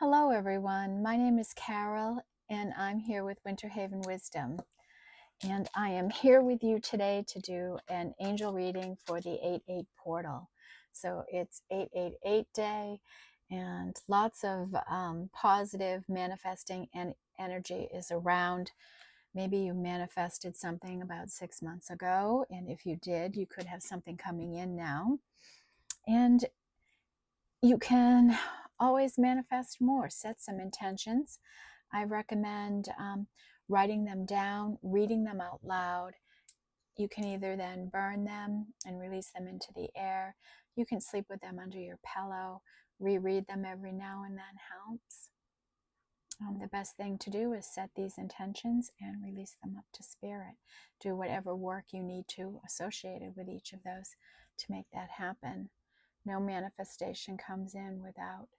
Hello, everyone. My name is Carol, and I'm here with Winter Haven Wisdom. And I am here with you today to do an angel reading for the 8-8 portal. So it's 888 day, and lots of positive manifesting and energy is around. Maybe you manifested something about 6 months ago, and if you did, you could have something coming in now. And you can always manifest more. Set some intentions. I recommend writing them down, reading them out loud. You can either then burn them and release them into the air. You can sleep with them under your pillow. Reread them every now and then helps. The best thing to do is set these intentions and release them up to spirit. Do whatever work you need to associated with each of those to make that happen. No manifestation comes in without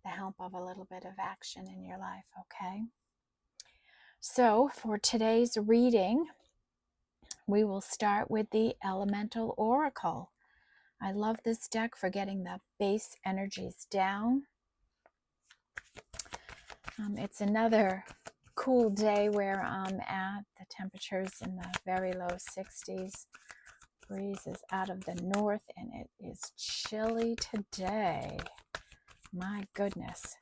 the help of a little bit of action in your life, okay? So for today's reading, we will start with the Elemental Oracle. I love this deck for getting the base energies down. It's another cool day where I'm at. The temperature's in the very low 60s. Breeze is out of the north and it is chilly today. My goodness.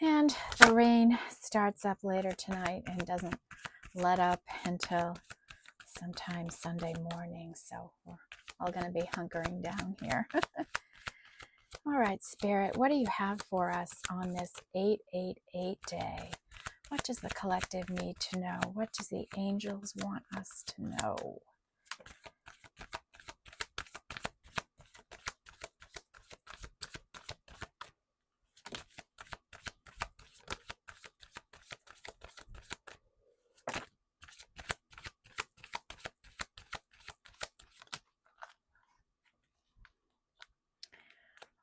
And the rain starts up later tonight and doesn't let up until sometime Sunday morning. So we're all going to be hunkering down here. All right, Spirit, what do you have for us on this 888 day? What does the collective need to know? What does the angels want us to know?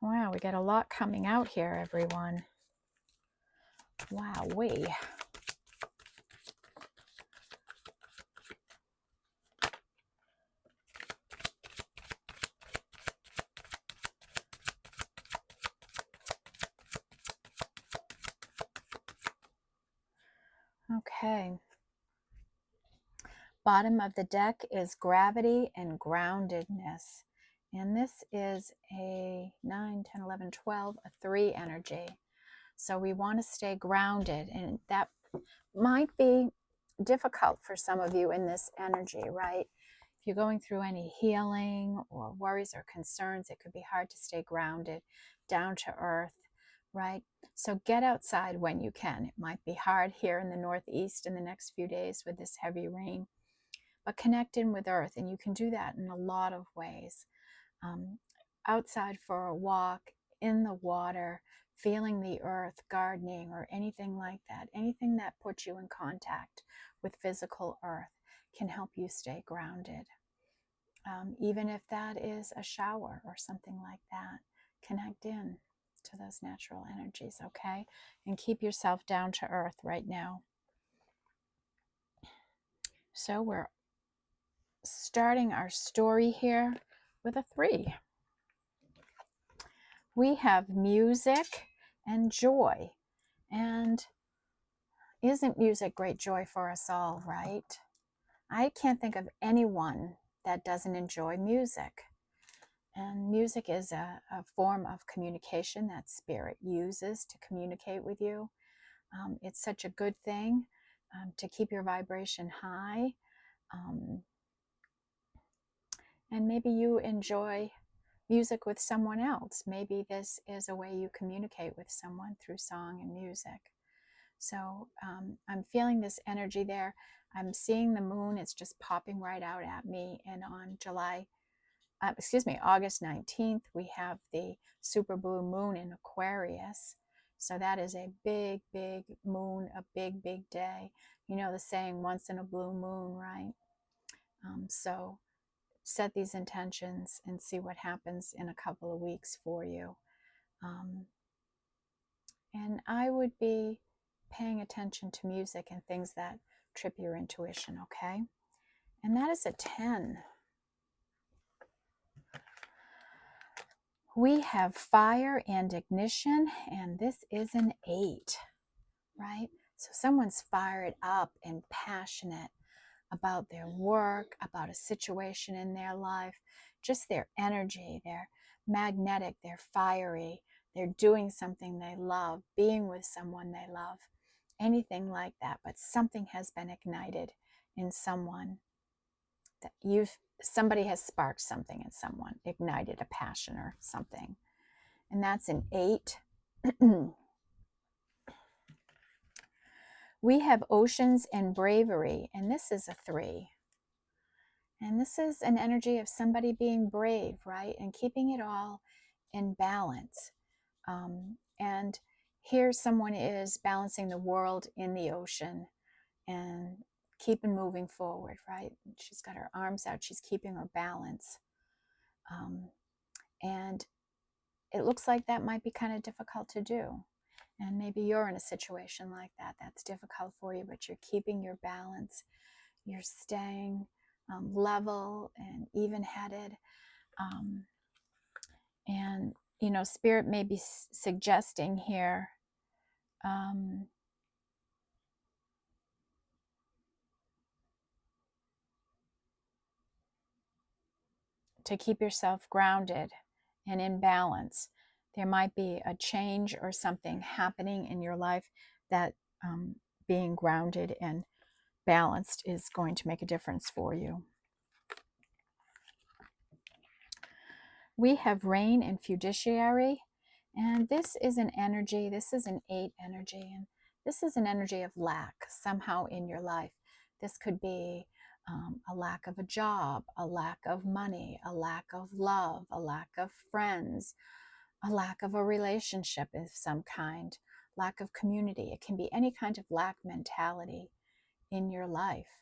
Wow, we got a lot coming out here, everyone. Wowee. Okay. Bottom of the deck is gravity and groundedness. And this is a 9, 10, 11, 12, a 3 energy. So we want to stay grounded. And that might be difficult for some of you in this energy, right? If you're going through any healing or worries or concerns, it could be hard to stay grounded, down to earth, right? So get outside when you can. It might be hard here in the Northeast in the next few days with this heavy rain. But connect in with earth, and you can do that in a lot of ways. Outside for a walk, in the water, feeling the earth, gardening, or anything like that. Anything that puts you in contact with physical earth can help you stay grounded. Even if that is a shower or something like that, connect in to those natural energies, okay? And keep yourself down to earth right now. So we're starting our story here with a 3. We have music and joy. And isn't music great joy for us all, right? I can't think of anyone that doesn't enjoy music. And music is a form of communication that spirit uses to communicate with you. It's such a good thing to keep your vibration high. And maybe you enjoy music with someone else. Maybe this is a way you communicate with someone through song and music. So I'm feeling this energy there. I'm seeing the moon. It's just popping right out at me. And on August 19th, we have the super blue moon in Aquarius. So that is a big, big moon, a big, big day. You know the saying, once in a blue moon, right? So set these intentions and see what happens in a couple of weeks for you. And I would be paying attention to music and things that trip your intuition, okay? And that is a 10. We have fire and ignition, and this is an 8, right? So someone's fired up and passionate about their work, about a situation in their life, just their energy. They're magnetic, they're fiery, they're doing something they love, being with someone they love, anything like that. But something has been ignited in someone, that somebody has sparked something in someone, ignited a passion or something. And that's an 8. We have oceans and bravery, and this is a 3. And this is an energy of somebody being brave, right? And keeping it all in balance. And here someone is balancing the world in the ocean and keeping moving forward, right? She's got her arms out. She's keeping her balance. And it looks like that might be kind of difficult to do. And maybe you're in a situation like that. That's difficult for you, but you're keeping your balance. You're staying level and even-headed. And, you know, Spirit may be suggesting here to keep yourself grounded and in balance. There might be a change or something happening in your life that being grounded and balanced is going to make a difference for you. We have rain and fiduciary, and this is an energy, this is an 8 energy, and this is an energy of lack somehow in your life. This could be a lack of a job, a lack of money, a lack of love, a lack of friends, a lack of a relationship of some kind, lack of community. It can be any kind of lack mentality in your life.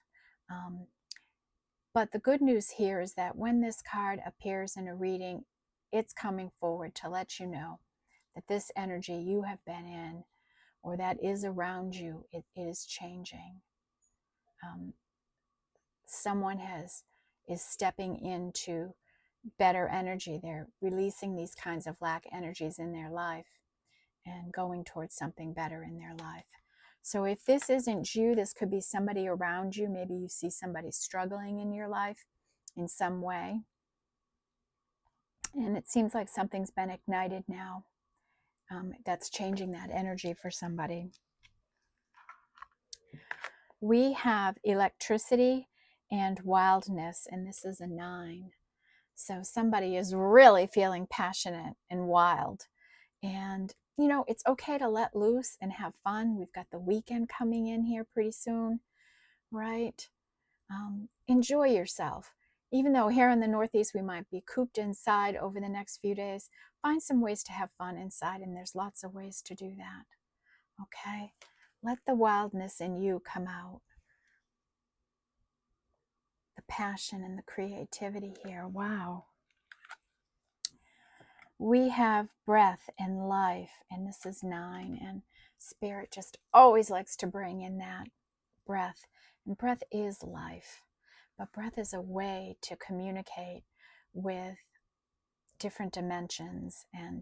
But the good news here is that when this card appears in a reading, it's coming forward to let you know that this energy you have been in or that is around you, it is changing. Someone is stepping into better energy. They're releasing these kinds of lack energies in their life and going towards something better in their life. So if this isn't you, this could be somebody around you. Maybe you see somebody struggling in your life in some way. And it seems like something's been ignited now that's changing that energy for somebody. We have electricity and wildness, and this is a 9. So somebody is really feeling passionate and wild. And, you know, it's okay to let loose and have fun. We've got the weekend coming in here pretty soon, right? Enjoy yourself. Even though here in the Northeast we might be cooped inside over the next few days, find some ways to have fun inside, and there's lots of ways to do that. Okay? Let the wildness in you come out. The passion and the creativity here. Wow. We have breath and life, and this is 9, and Spirit just always likes to bring in that breath. And breath is life, but breath is a way to communicate with different dimensions and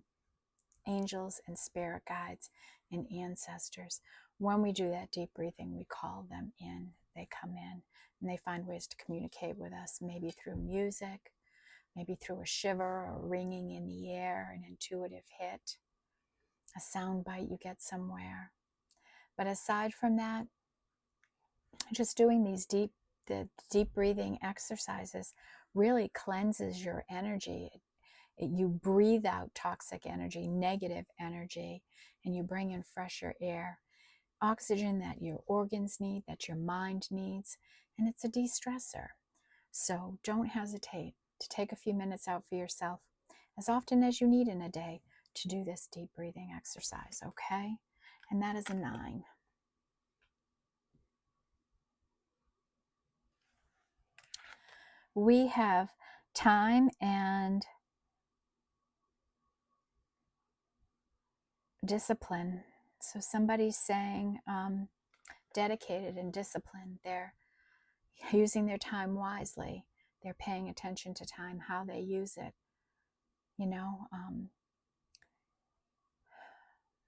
angels and spirit guides and ancestors. When we do that deep breathing, we call them in. They come in and they find ways to communicate with us, maybe through music, maybe through a shiver or ringing in the air, an intuitive hit, a sound bite you get somewhere. But aside from that, just doing the deep breathing exercises really cleanses your energy. You breathe out toxic energy, negative energy, and you bring in fresher air, oxygen that your organs need, that your mind needs, and it's a de-stressor. So don't hesitate to take a few minutes out for yourself as often as you need in a day to do this deep breathing exercise, okay? And that is a 9. We have time and discipline. So somebody's saying dedicated and disciplined. They're using their time wisely. They're paying attention to time, how they use it. You know,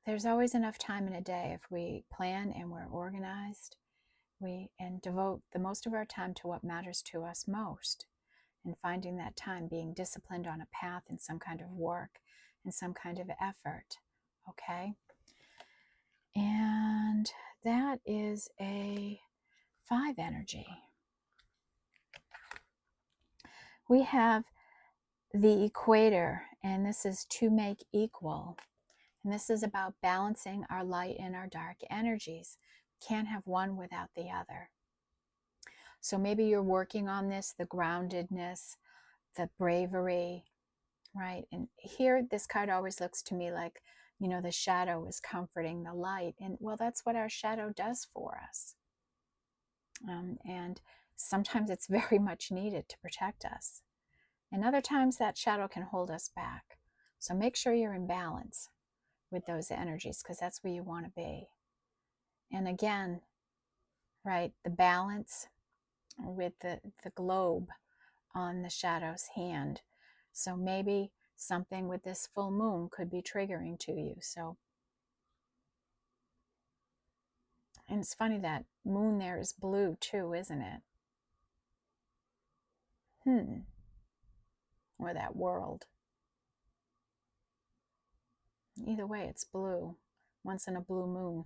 there's always enough time in a day if we plan and we're organized, and devote the most of our time to what matters to us most, and finding that time, being disciplined on a path in some kind of work and some kind of effort. Okay? And that is a 5 energy. We have the equator, and this is to make equal. And this is about balancing our light and our dark energies. Can't have one without the other. So maybe you're working on this, the groundedness, the bravery, right? And here, this card always looks to me like, you know, the shadow is comforting the light. And well, that's what our shadow does for us. And sometimes it's very much needed to protect us. And other times that shadow can hold us back. So make sure you're in balance with those energies, because that's where you want to be. And again, right, the balance with the globe on the shadow's hand. So maybe something with this full moon could be triggering to you. So, and it's funny that moon there is blue too, isn't it? Or that world. Either way, it's blue. Once in a blue moon.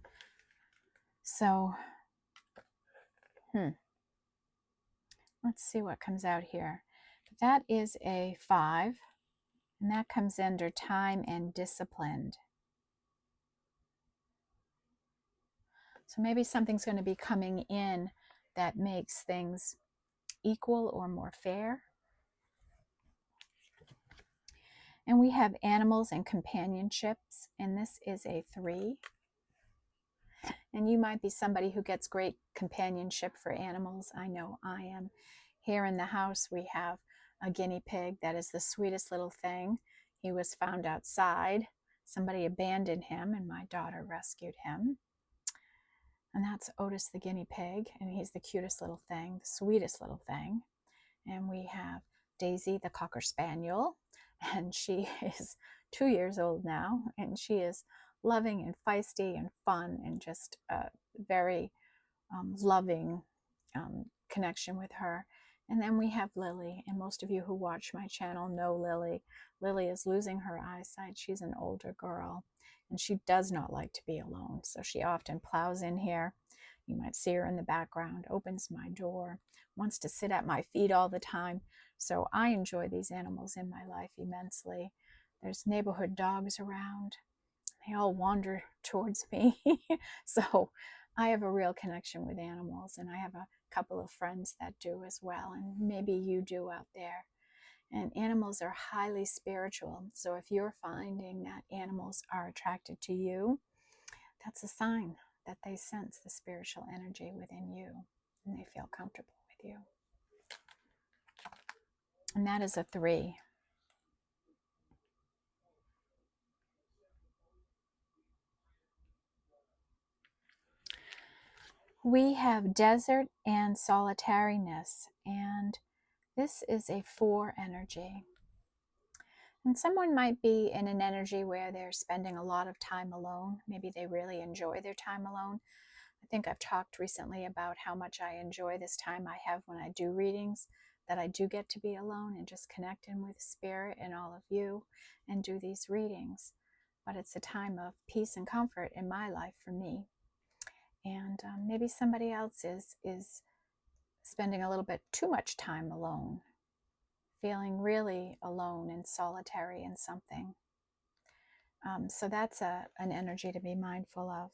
So, let's see what comes out here. That is a 5, and that comes under time and disciplined. So maybe something's going to be coming in that makes things equal or more fair. And we have animals and companionships, and this is a 3. And you might be somebody who gets great companionship for animals. I know I am. Here in the house, we have a guinea pig that is the sweetest little thing. He was found outside. Somebody abandoned him, and my daughter rescued him. And that's Otis the guinea pig, and he's the cutest little thing, the sweetest little thing. And we have Daisy the Cocker Spaniel, and she is 2 years old now, and she is loving and feisty and fun, and just a very loving connection with her. And then we have Lily, and most of you who watch my channel know Lily. Lily is losing her eyesight. She's an older girl, and she does not like to be alone, so she often plows in here. You might see her in the background, opens my door, wants to sit at my feet all the time. So I enjoy these animals in my life immensely. There's neighborhood dogs around. They all wander towards me. So I have a real connection with animals, and I have a couple of friends that do as well, and maybe you do out there. And animals are highly spiritual. So if you're finding that animals are attracted to you, that's a sign that they sense the spiritual energy within you, and they feel comfortable with you. And that is a 3. We have desert and solitariness, and this is a 4 energy. And someone might be in an energy where they're spending a lot of time alone. Maybe they really enjoy their time alone. I think I've talked recently about how much I enjoy this time I have when I do readings, that I do get to be alone and just connect in with Spirit and all of you and do these readings. But it's a time of peace and comfort in my life for me. And maybe somebody else is spending a little bit too much time alone, feeling really alone and solitary in something. So that's an energy to be mindful of.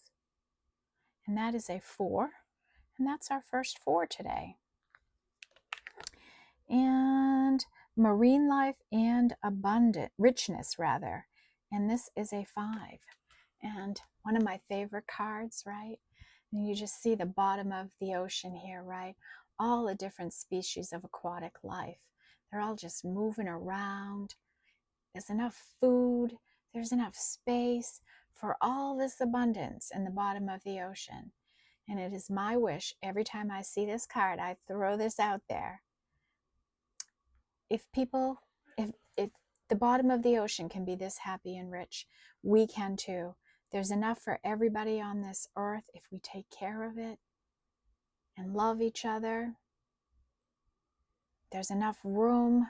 And that is a 4. And that's our first 4 today. And marine life and abundant richness, rather. And this is a 5. And one of my favorite cards, right? And you just see the bottom of the ocean here, right? All the different species of aquatic life. They're all just moving around. There's enough food. There's enough space for all this abundance in the bottom of the ocean. And it is my wish, every time I see this card, I throw this out there. If The bottom of the ocean can be this happy and rich. We can too. There's enough for everybody on this earth if we take care of it and love each other. There's enough room,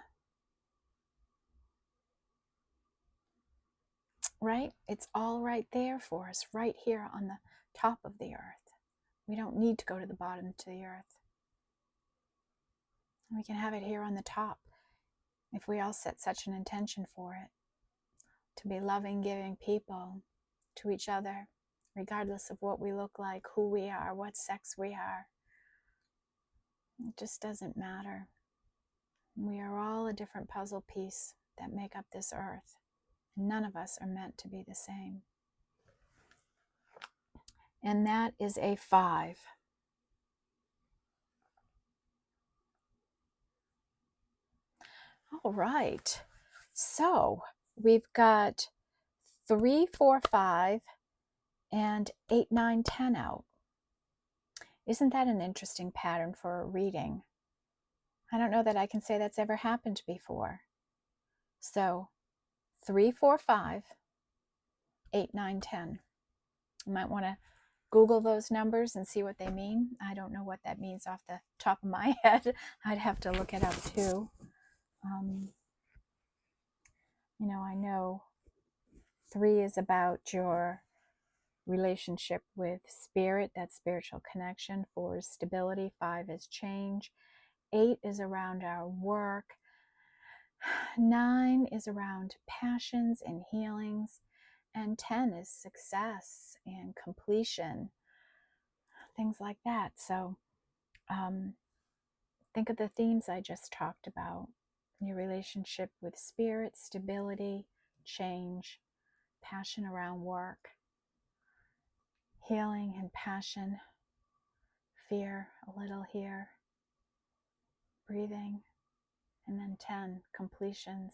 right? It's all right there for us, right here on the top of the earth. We don't need to go to the bottom to the earth. We can have it here on the top if we all set such an intention for it, to be loving, giving people to each other, regardless of what we look like, who we are, what sex we are. It just doesn't matter. We are all a different puzzle piece that make up this earth. None of us are meant to be the same. And that is a 5. All right. So we've got 3, 4, 5, and 8, 9, 10 out. Isn't that an interesting pattern for a reading? I don't know that I can say that's ever happened before. So 3, 4, 5, 8, 9, 10. You might want to Google those numbers and see what they mean. I don't know what that means off the top of my head. I'd have to look it up too. I know 3 is about your relationship with spirit, that spiritual connection. 4 is stability. 5 is change. 8 is around our work. 9 is around passions and healings. And 10 is success and completion, things like that. So think of the themes I just talked about. Your relationship with spirit, stability, change, passion around work, healing and passion, fear a little here, breathing, and then 10, completions,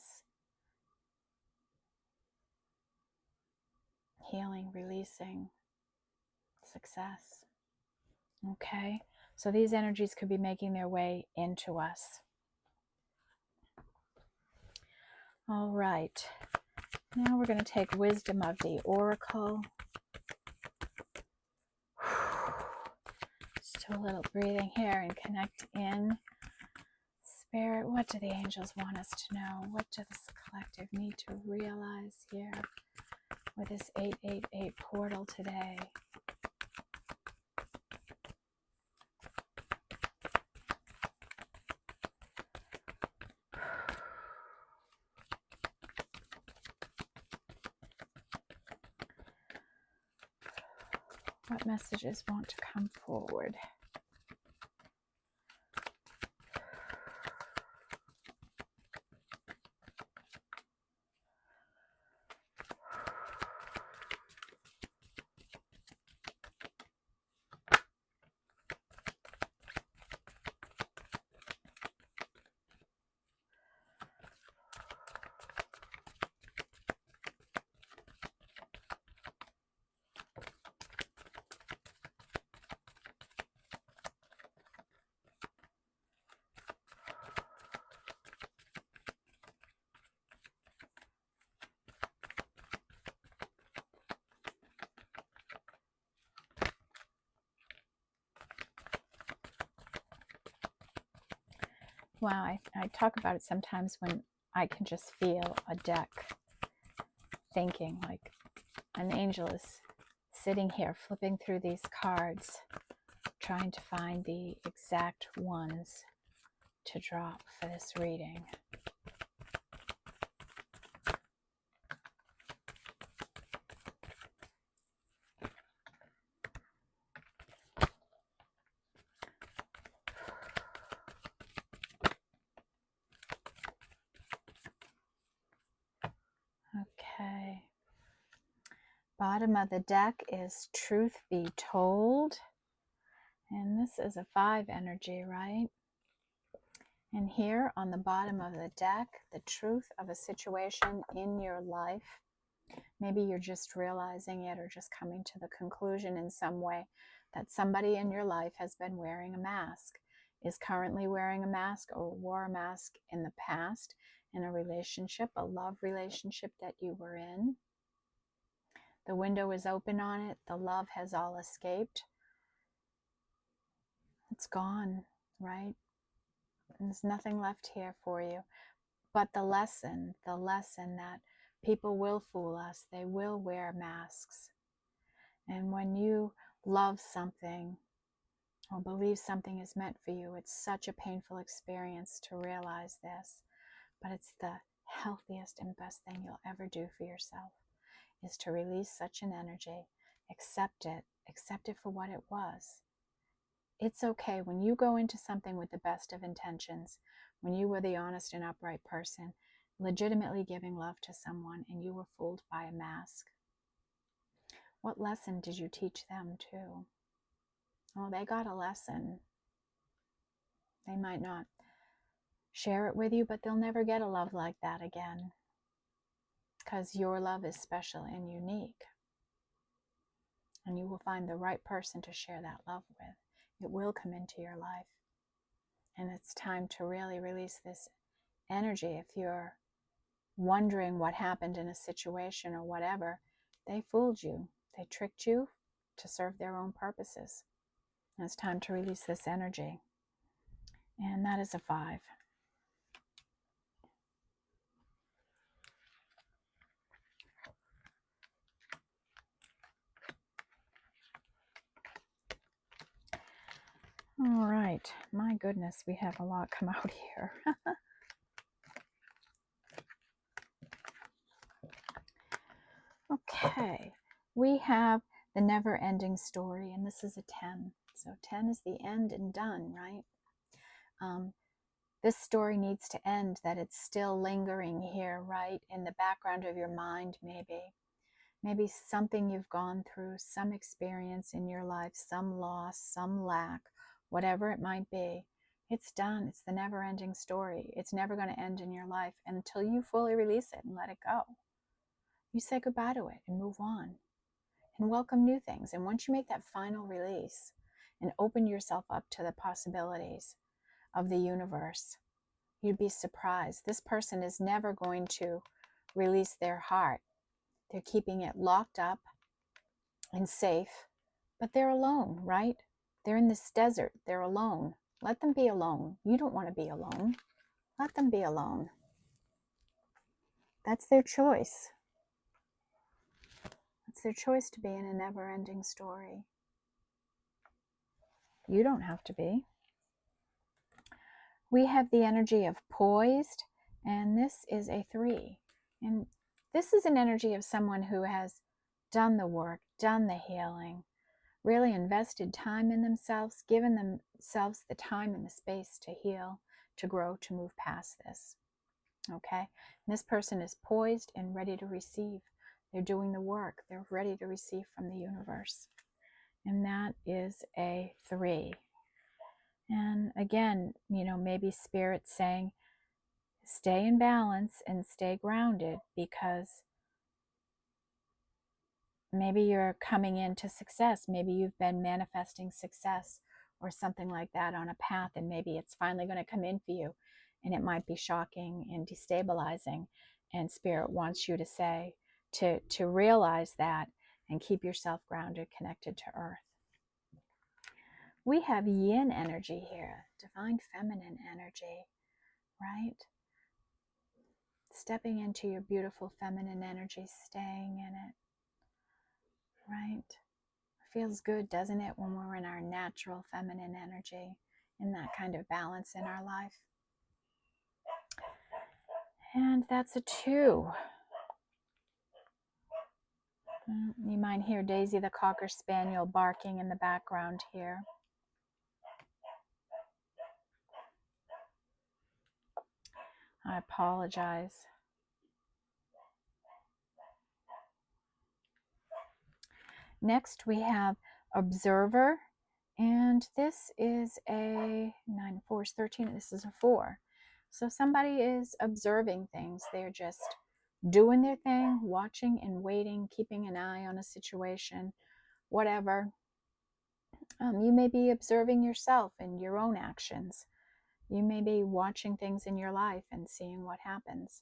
healing, releasing, success. Okay, so these energies could be making their way into us. All right, now we're going to take wisdom of the oracle. Just do a little breathing here and connect in. Spirit, what do the angels want us to know? What does this collective need to realize here with this 888 portal today? What messages want to come forward? Wow, I talk about it sometimes when I can just feel a deck thinking, like an angel is sitting here flipping through these cards, trying to find the exact ones to drop for this reading. Okay. Bottom of the deck is truth be told. And this is a 5 energy, right? And here on the bottom of the deck, the truth of a situation in your life. Maybe you're just realizing it or just coming to the conclusion in some way that somebody in your life has been wearing a mask, is currently wearing a mask or wore a mask in the past, in a relationship, a love relationship that you were in. The window is open on it. The love has all escaped. It's gone, right? And there's nothing left here for you. But the lesson that people will fool us. They will wear masks. And when you love something or believe something is meant for you, it's such a painful experience to realize this. But it's the healthiest and best thing you'll ever do for yourself, is to release such an energy, accept it for what it was. It's okay when you go into something with the best of intentions, when you were the honest and upright person, legitimately giving love to someone, and you were fooled by a mask. What lesson did you teach them too? Oh, they got a lesson. They might not share it with you, but they'll never get a love like that again, because your love is special and unique. And you will find the right person to share that love with. It will come into your life. And it's time to really release this energy. If you're wondering what happened in a situation or whatever, they fooled you. They tricked you to serve their own purposes. And it's time to release this energy. And that is a 5. All right. My goodness, we have a lot come out here. Okay. We have the never-ending story, and this is a 10. So 10 is the end and done, right? This story needs to end, that it's still lingering here, right? In the background of your mind, maybe. Maybe something you've gone through, some experience in your life, some loss, some lack, whatever it might be. It's done. It's the never-ending story. It's never going to end in your life until you fully release it and let it go. You say goodbye to it and move on and welcome new things. And once you make that final release and open yourself up to the possibilities of the universe, you'd be surprised. This person is never going to release their heart. They're keeping it locked up and safe, but they're alone, right? They're in this desert. They're alone. Let them be alone. You don't want to be alone. Let them be alone. That's their choice. It's their choice to be in a never-ending story. You don't have to be. We have the energy of poised, and this is a 3. And this is an energy of someone who has done the work, done the healing, really invested time in themselves, given themselves the time and the space to heal, to grow, to move past this. Okay? And this person is poised and ready to receive. They're doing the work. They're ready to receive from the universe. And that is a 3. And again, maybe Spirit's saying, stay in balance and stay grounded, because maybe you're coming into success. Maybe you've been manifesting success or something like that on a path, and maybe it's finally going to come in for you, and it might be shocking and destabilizing. And Spirit wants you to say, to realize that and keep yourself grounded, connected to Earth. We have yin energy here, divine feminine energy, right? Stepping into your beautiful feminine energy, staying in it, right? Feels good, doesn't it, when we're in our natural feminine energy, in that kind of balance in our life? And that's a 2. You might hear Daisy the Cocker Spaniel barking in the background here. I apologize. Next we have Observer, and this is a 9, 4 is 13. This is a 4. So somebody is observing things. They're just doing their thing, watching and waiting, keeping an eye on a situation, whatever. You may be observing yourself and your own actions. You may be watching things in your life and seeing what happens.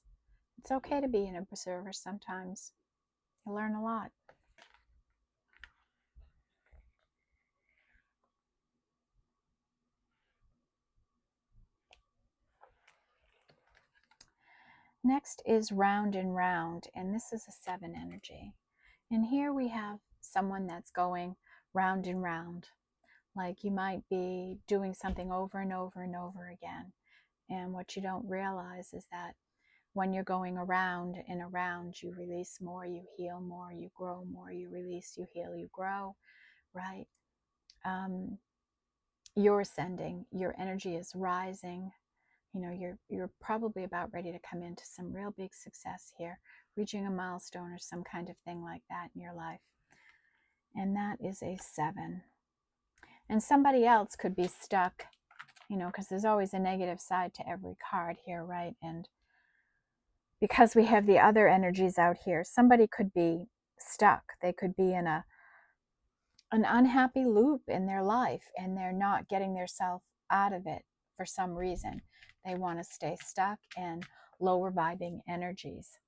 It's okay to be an observer sometimes. You learn a lot. Next is round and round, and this is a 7 energy. And here we have someone that's going round and round. Like you might be doing something over and over and over again. And what you don't realize is that when you're going around and around, you release more, you heal more, you grow more, you release, you heal, you grow, right? You're ascending, your energy is rising. You know, you're probably about ready to come into some real big success here, reaching a milestone or some kind of thing like that in your life. And that is a 7. And somebody else could be stuck, you know, because there's always a negative side to every card here, right? And because we have the other energies out here, somebody could be stuck. They could be in an unhappy loop in their life, and they're not getting themselves out of it for some reason. They want to stay stuck in lower vibing energies.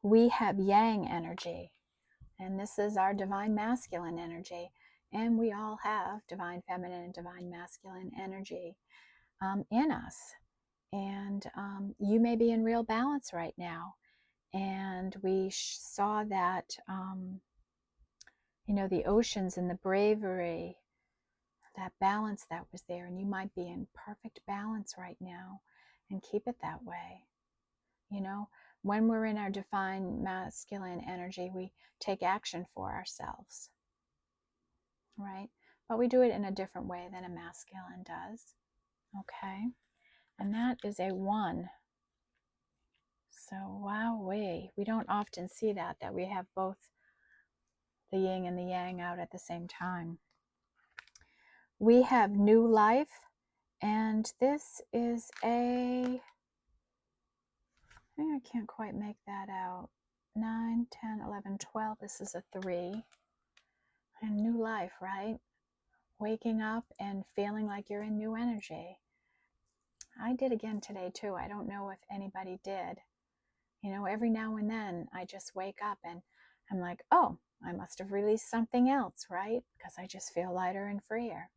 We have yang energy, and this is our divine masculine energy. And we all have divine feminine and divine masculine energy in us. And you may be in real balance right now. And we saw that, you know, the oceans and the bravery, that balance that was there. And you might be in perfect balance right now, and keep it that way. You know, when we're in our divine masculine energy, we take action for ourselves, right? But we do it in a different way than a masculine does. Okay. And that is a 1. So, wowee. We don't often see that we have both the yin and the yang out at the same time. We have new life, and this is I can't quite make that out. 9, 10, 11, 12. This is a 3. And new life, right? Waking up and feeling like you're in new energy. I did again today too. I don't know if anybody did. You know, every now and then I just wake up and I'm like, oh, I must have released something else, right? Because I just feel lighter and freer,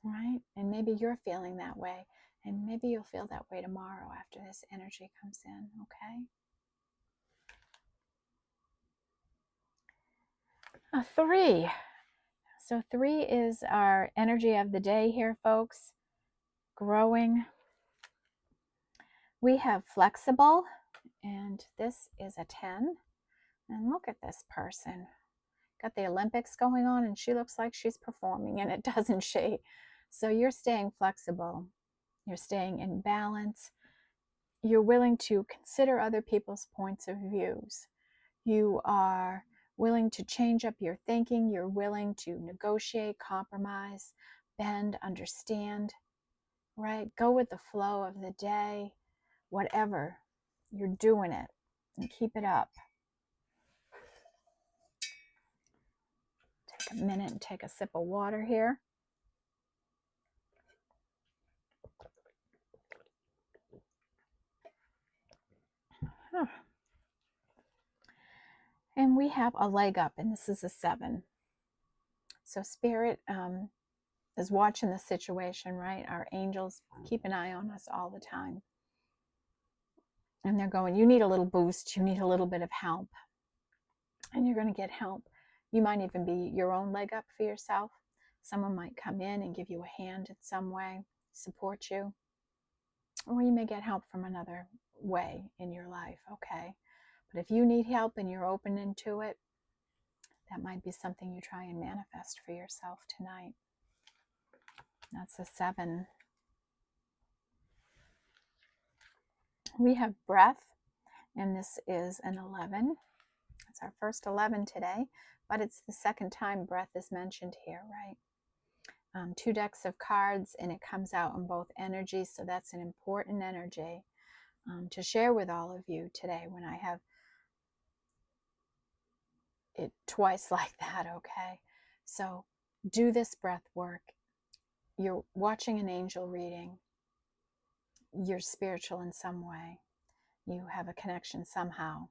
right? And maybe you're feeling that way, and maybe you'll feel that way tomorrow after this energy comes in, okay? A 3. So 3 is our energy of the day here, folks. Growing. We have flexible, and this is a 10. And look at this person. Got the Olympics going on, and she looks like she's performing in it, doesn't she? So you're staying flexible. You're staying in balance. You're willing to consider other people's points of views. You are willing to change up your thinking. You're willing to negotiate, compromise, bend, understand, right? Go with the flow of the day. Whatever, you're doing it, and keep it up. Take a minute and take a sip of water here. And we have a leg up, and this is a 7. So Spirit is watching the situation, right? Our angels keep an eye on us all the time. And they're going, you need a little boost. You need a little bit of help. And you're going to get help. You might even be your own leg up for yourself. Someone might come in and give you a hand in some way, support you. Or you may get help from another way in your life, okay? But if you need help and you're open into it, that might be something you try and manifest for yourself tonight. That's a 7. We have breath, and this is an 11. It's our first 11 today, but it's the second time breath is mentioned here, right? 2 decks of cards, and it comes out in both energies, so that's an important energy to share with all of you today when I have it twice like that, okay? So do this breath work. you're watching an angel reading, you're spiritual in some way. You have a connection somehow.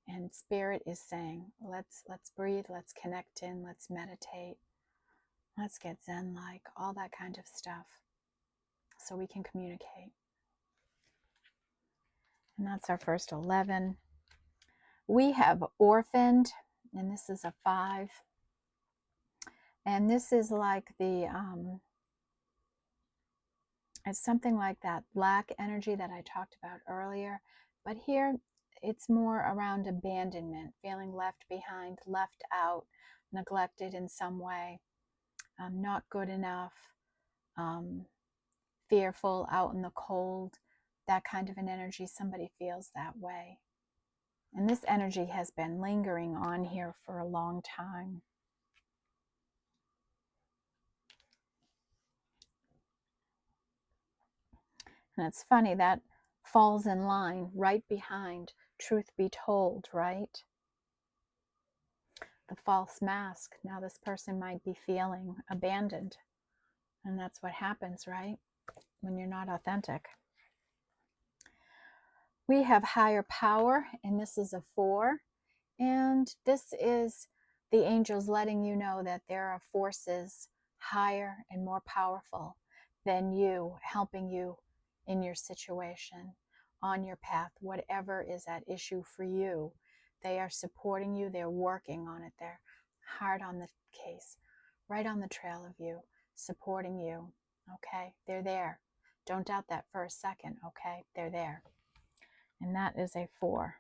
And Spirit is saying, let's breathe, let's connect in, let's meditate, let's get Zen-like, all that kind of stuff, so we can communicate. And that's our first 11. We have Orphaned, and this is a 5. And this is like the, it's something like that black energy that I talked about earlier. But here, it's more around abandonment, feeling left behind, left out, neglected in some way, not good enough, fearful, out in the cold, that kind of an energy. Somebody feels that way. And this energy has been lingering on here for a long time. And it's funny, that falls in line right behind truth be told, right? The false mask. Now this person might be feeling abandoned. And that's what happens, right? When you're not authentic. We have higher power, and this is a 4. And this is the angels letting you know that there are forces higher and more powerful than you, helping you in your situation, on your path, whatever is at issue for you. They are supporting you. They're working on it. They're hard on the case, right on the trail of you, supporting you. Okay, they're there. Don't doubt that for a second. Okay, they're there. And that is a 4.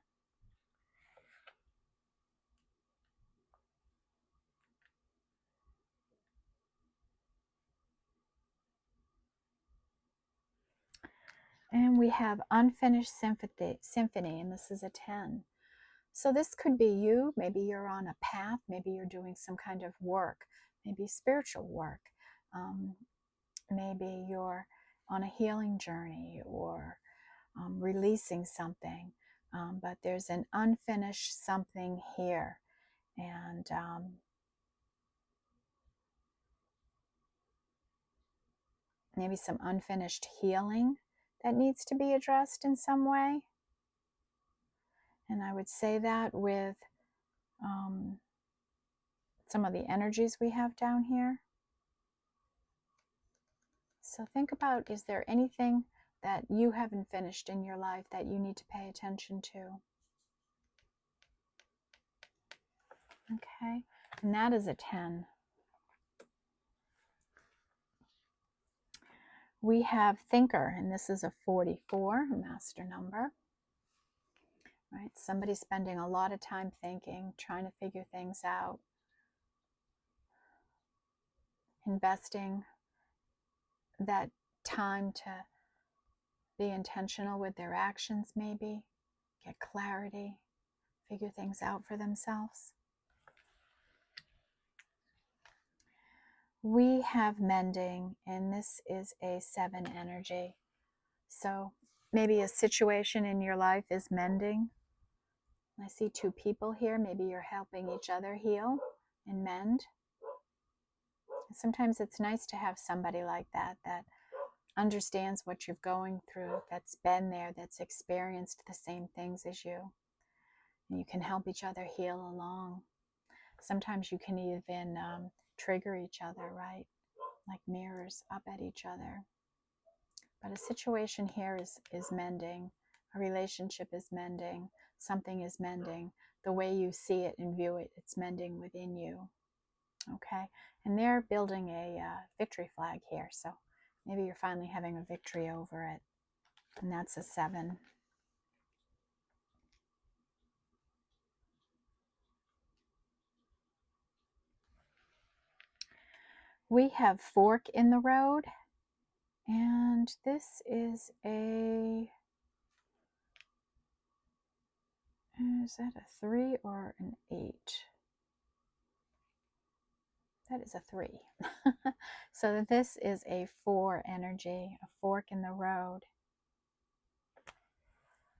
And we have Unfinished Symphony, and this is a 10. So this could be you. Maybe you're on a path. Maybe you're doing some kind of work, maybe spiritual work. Maybe you're on a healing journey, or releasing something. But there's an unfinished something here. And maybe some unfinished healing that needs to be addressed in some way. And I would say that with some of the energies we have down here. So think about, is there anything that you haven't finished in your life that you need to pay attention to? Okay, and that is a 10. We have Thinker, and this is a 44, master number. Right? Somebody spending a lot of time thinking, trying to figure things out, investing that time to be intentional with their actions, maybe get clarity, figure things out for themselves. We have Mending, and this is a 7 energy. So maybe a situation in your life is mending. I see 2 people here. Maybe you're helping each other heal and mend. Sometimes it's nice to have somebody like that, that understands what you're going through, that's been there, that's experienced the same things as you. And you can help each other heal along. Sometimes you can even trigger each other, right? Like mirrors up at each other. But a situation here is mending. A relationship is mending. Something is mending. The way you see it and view it, it's mending within you. Okay? And they're building a victory flag here. So maybe you're finally having a victory over it. And that's a 7. We have Fork in the Road. And this is a... Is that a 3 or an 8? That is a 3. So this is a 4 energy, a fork in the road.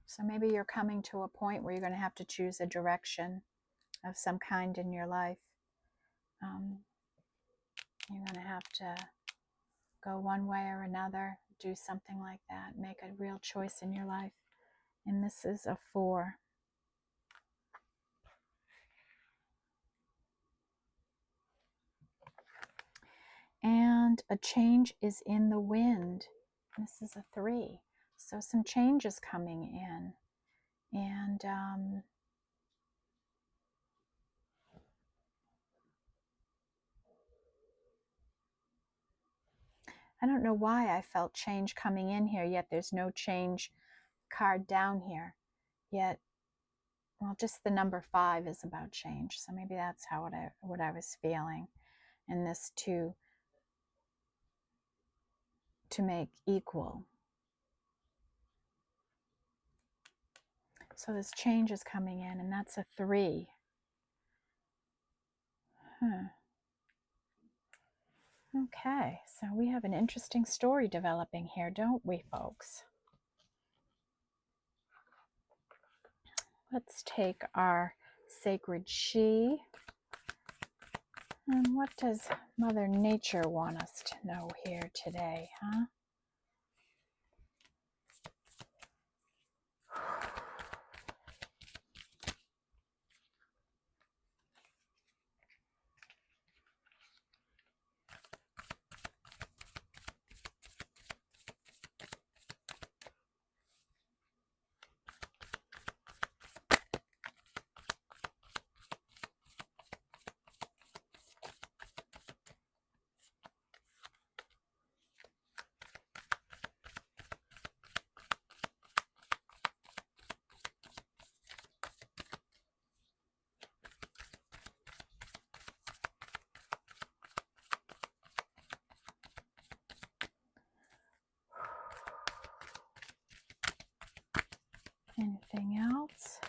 So maybe you're coming to a point where you're going to have to choose a direction of some kind in your life. You're going to have to go one way or another, do something like that, make a real choice in your life. And this is a 4. And a change is in the wind. This is a 3. So some change is coming in. And I don't know why I felt change coming in here, yet there's no change card down here. Yet, well, just the number 5 is about change. So maybe that's how what I was feeling. And this to make equal. So this change is coming in, and that's a 3. Okay, so we have an interesting story developing here, don't we, folks? Let's take our sacred she. And what does Mother Nature want us to know here today, huh? Anything else?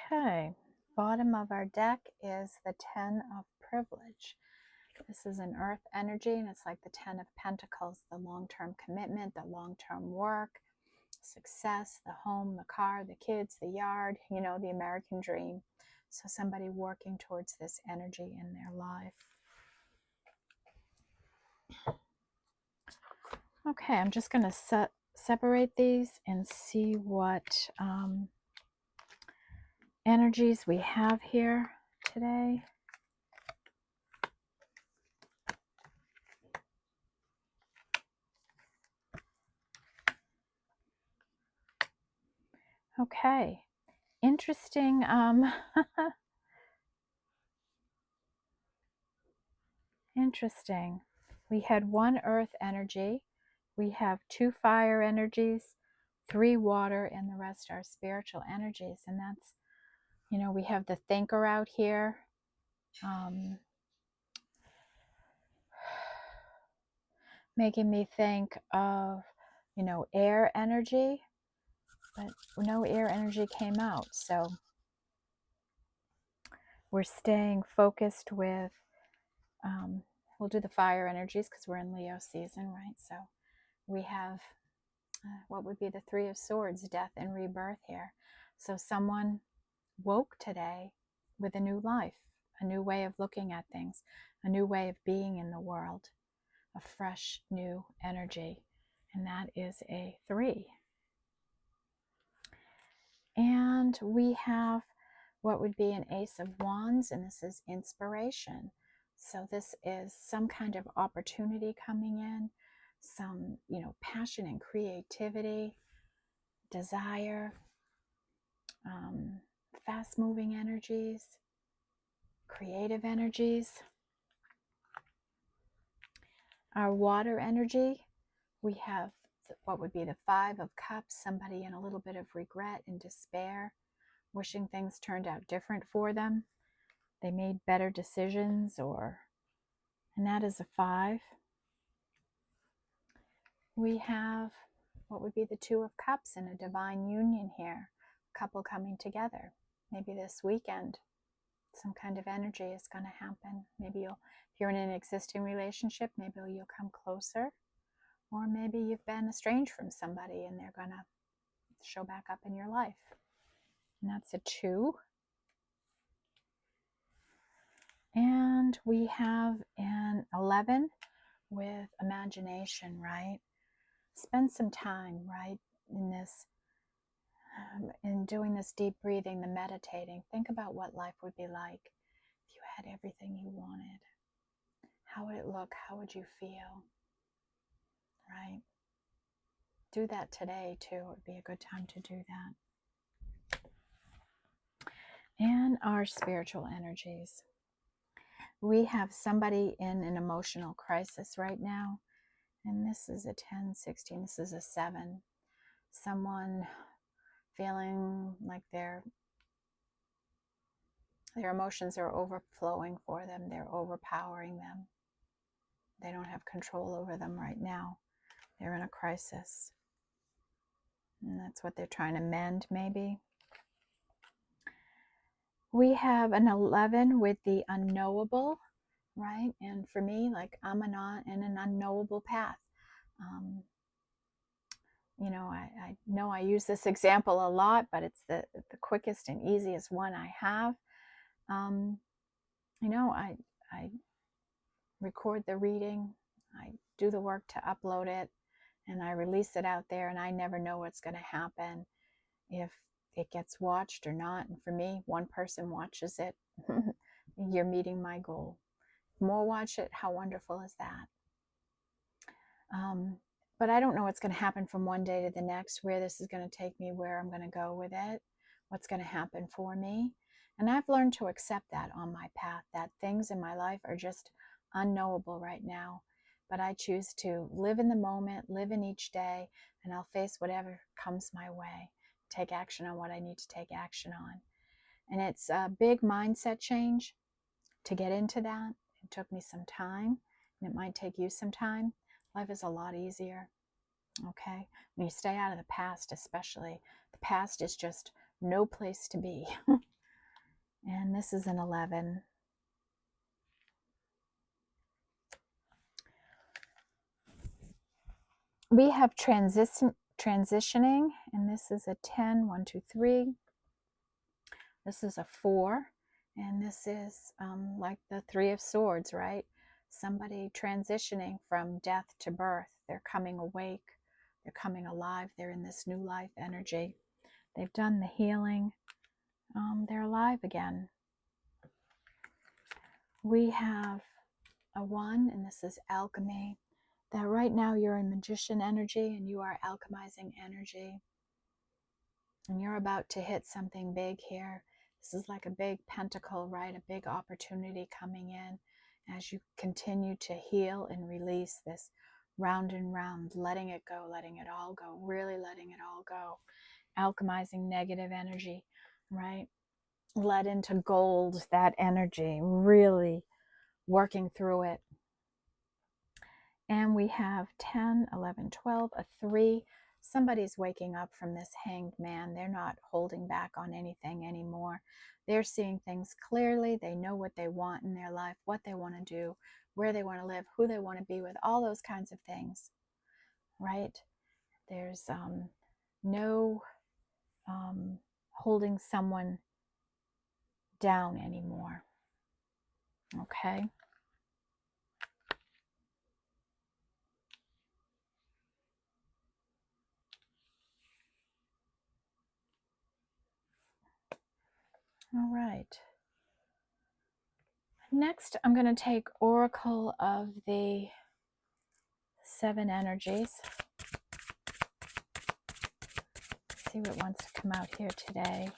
Okay, bottom of our deck is the 10 of Privilege. This is an earth energy, and it's like the 10 of Pentacles, the long-term commitment, the long-term work, success, the home, the car, the kids, the yard, you know, the American dream. So somebody working towards this energy in their life. Okay, I'm just going to separate these and see what energies we have here today. Okay, interesting. Interesting. We had 1 earth energy. We have 2 fire energies, 3 water, and the rest are spiritual energies. And that's, you know, we have the thinker out here. Making me think of, you know, air energy, but no air energy came out. So we're staying focused with, we'll do the fire energies because we're in Leo season, right? So we have what would be the 3 of Swords, death and rebirth here. So someone woke today with a new life, a new way of looking at things, a new way of being in the world, a fresh new energy. And that is a 3. And we have what would be an Ace of Wands, and this is inspiration. So this is some kind of opportunity coming in, some, you know, passion and creativity, desire, fast-moving energies, creative energies. Our water energy, we have what would be the Five of Cups, somebody in a little bit of regret and despair, wishing things turned out different for them. They made better decisions, and that is a 5. We have what would be the Two of Cups in a divine union here, couple coming together. Maybe this weekend, some kind of energy is going to happen. Maybe if you're in an existing relationship, maybe you'll come closer. Or maybe you've been estranged from somebody and they're going to show back up in your life. And that's a 2. And we have an 11 with imagination, right? Spend some time, right, in doing this deep breathing, the meditating. Think about what life would be like if you had everything you wanted. How would it look? How would you feel? Right? Do that today too. It would be a good time to do that. And our spiritual energies. We have somebody in an emotional crisis right now. And this is a 10, 16. This is a 7. Someone feeling like their emotions are overflowing for them. They're overpowering them. They don't have control over them right now. They're in a crisis. And that's what they're trying to mend, maybe. We have an 11 with the unknowable, right? And for me, like, I'm in an unknowable path. I know I use this example a lot, but it's the quickest and easiest one I have. I record the reading, I do the work to upload it, and I release it out there, and I never know what's going to happen, if it gets watched or not. And for me, one person watches it, you're meeting my goal. More watch it, how wonderful is that? But I don't know what's going to happen from one day to the next, where this is going to take me, where I'm going to go with it, what's going to happen for me. And I've learned to accept that on my path, that things in my life are just unknowable right now. But I choose to live in the moment, live in each day, and I'll face whatever comes my way, take action on what I need to take action on. And it's a big mindset change to get into that. It took me some time, and it might take you some time. Life is a lot easier, okay? When you stay out of the past, especially. The past is just no place to be. And this is an 11. We have transitioning, and this is a 10, 1, 2, 3. This is a 4, and this is like the 3 of Swords, right? Somebody transitioning from death to birth. They're coming awake. They're coming alive. They're in this new life energy. They've done the healing. They're alive again. We have a 1, and this is Alchemy. That right now you're in magician energy and you are alchemizing energy. And you're about to hit something big here. This is like a big pentacle, right? A big opportunity coming in as you continue to heal and release this round and round, letting it go, letting it all go, really letting it all go. Alchemizing negative energy, right? Let into gold that energy, really working through it. And we have 10, 11, 12, a 3. Somebody's waking up from this hanged man. They're not holding back on anything anymore. They're seeing things clearly. They know what they want in their life, what they want to do, where they want to live, who they want to be with, all those kinds of things, right? There's no holding someone down anymore, okay? All right. Next, I'm going to take Oracle of the 7 energies. See what wants to come out here today.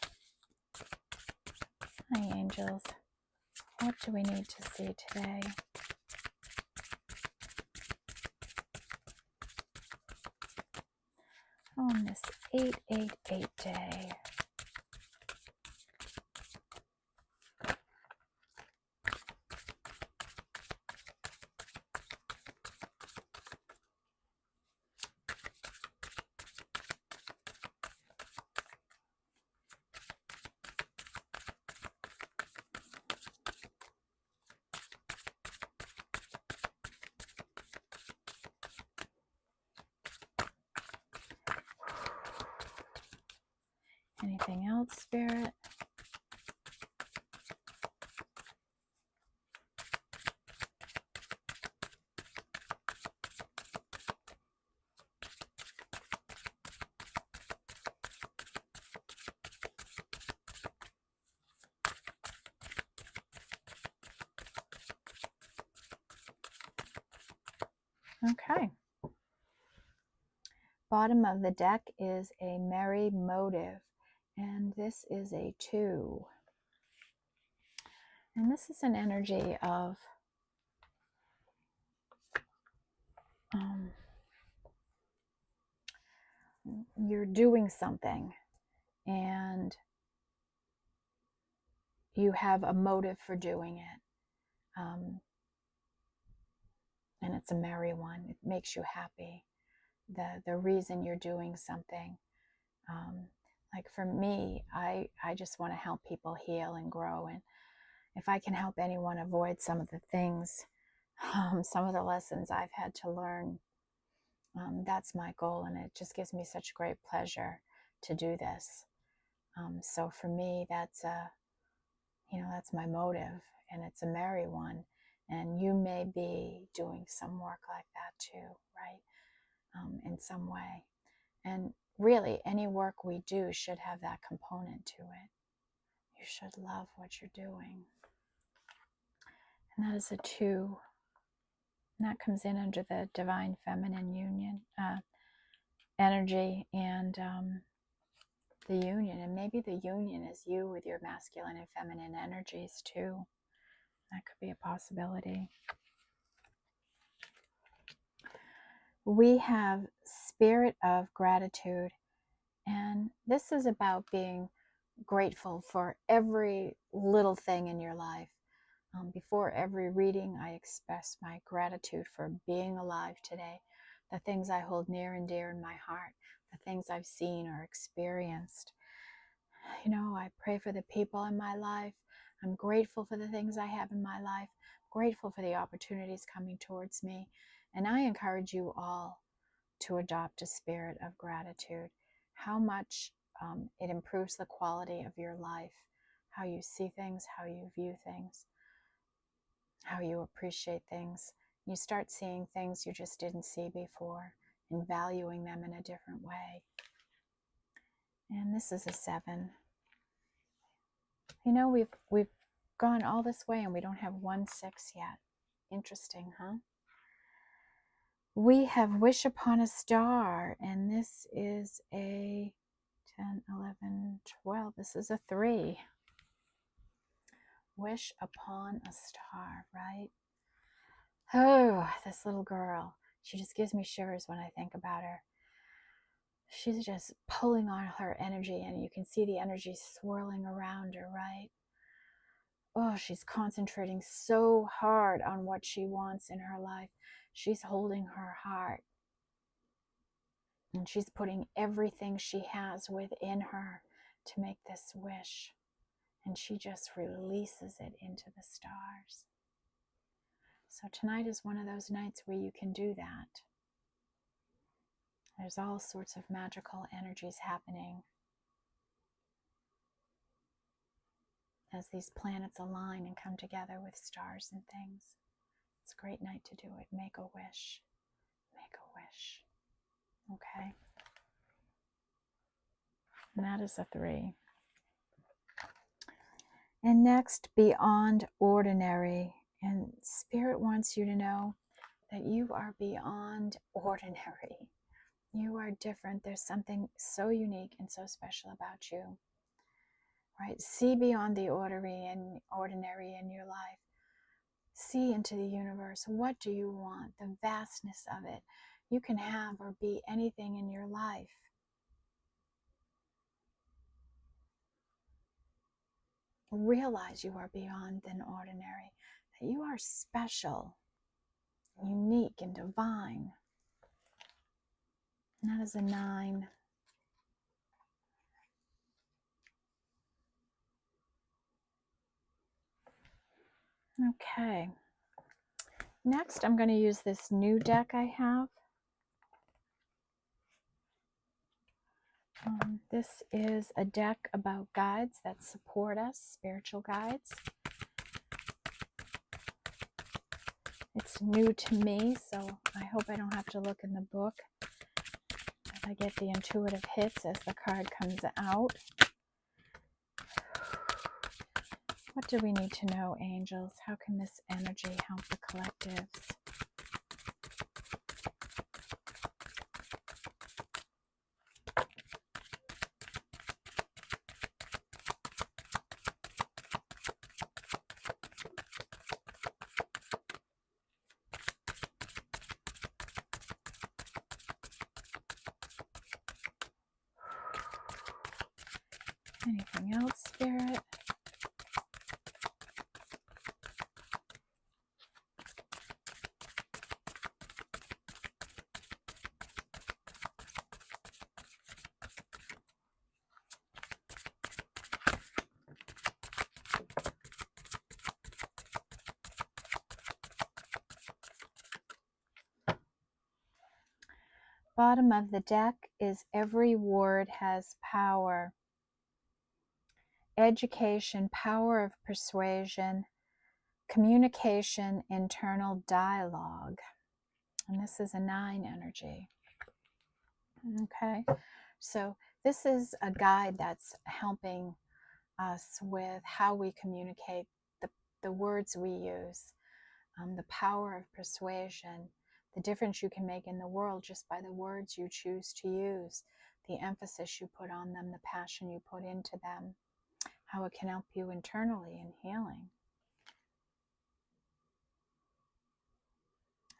Hi, angels. What do we need to see today? on this 888 day. Anything else, Spirit? Okay. Bottom of the deck is a merry motive, and this is a 2. And this is an energy of you're doing something and you have a motive for doing it. And it's a merry one. It makes you happy. The reason you're doing something. Like for me, I just want to help people heal and grow. And if I can help anyone avoid some of the things, some of the lessons I've had to learn, that's my goal. And it just gives me such great pleasure to do this. So for me, that's that's my motive, and it's a merry one. And you may be doing some work like that too, right? In some way. And really, any work we do should have that component to it. You should love what you're doing. And that is a 2. And that comes in under the divine feminine union energy, and the union. And maybe the union is you with your masculine and feminine energies too. That could be a possibility. We have spirit of gratitude, and this is about being grateful for every little thing in your life. Before every reading, I express my gratitude for being alive today, the things I hold near and dear in my heart, the things I've seen or experienced. I pray for the people in my life. I'm grateful for the things I have in my life, grateful for the opportunities coming towards me. And I encourage you all to adopt a spirit of gratitude. How much it improves the quality of your life, how you see things, how you view things, how you appreciate things. You start seeing things you just didn't see before and valuing them in a different way. And this is a 7. We've gone all this way and we don't have 1 6 yet. Interesting, huh? We have wish upon a star, and this is a 10, 11, 12. This is a 3. Wish upon a star, right? Oh, this little girl. She just gives me shivers when I think about her. She's just pulling on her energy, and you can see the energy swirling around her, right? Oh, she's concentrating so hard on what she wants in her life. She's holding her heart. And she's putting everything she has within her to make this wish. And she just releases it into the stars. So tonight is one of those nights where you can do that. There's all sorts of magical energies happening as these planets align and come together with stars and things. It's a great night to do it. Make a wish. Make a wish. Okay? And that is a 3. And next, beyond ordinary. And Spirit wants you to know that you are beyond ordinary. You are different. There's something so unique and so special about you. Right? See beyond the ordinary in your life. See into the universe. What do you want? The vastness of it. You can have or be anything in your life. realize you are beyond than ordinary, that you are special, unique, and divine. And that is a 9. Okay. Next, I'm going to use this new deck I have. This is a deck about guides that support us, spiritual guides. It's new to me, so I hope I don't have to look in the book as I get the intuitive hits as the card comes out. What do we need to know, angels? How can this energy help the collectives? Anything else, Spirit? Bottom of the deck is every word has power. Education, power of persuasion, communication, internal dialogue. And this is a 9 energy. Okay, so this is a guide that's helping us with how we communicate, the words we use, the power of persuasion, the difference you can make in the world just by the words you choose to use, the emphasis you put on them, the passion you put into them, how it can help you internally in healing,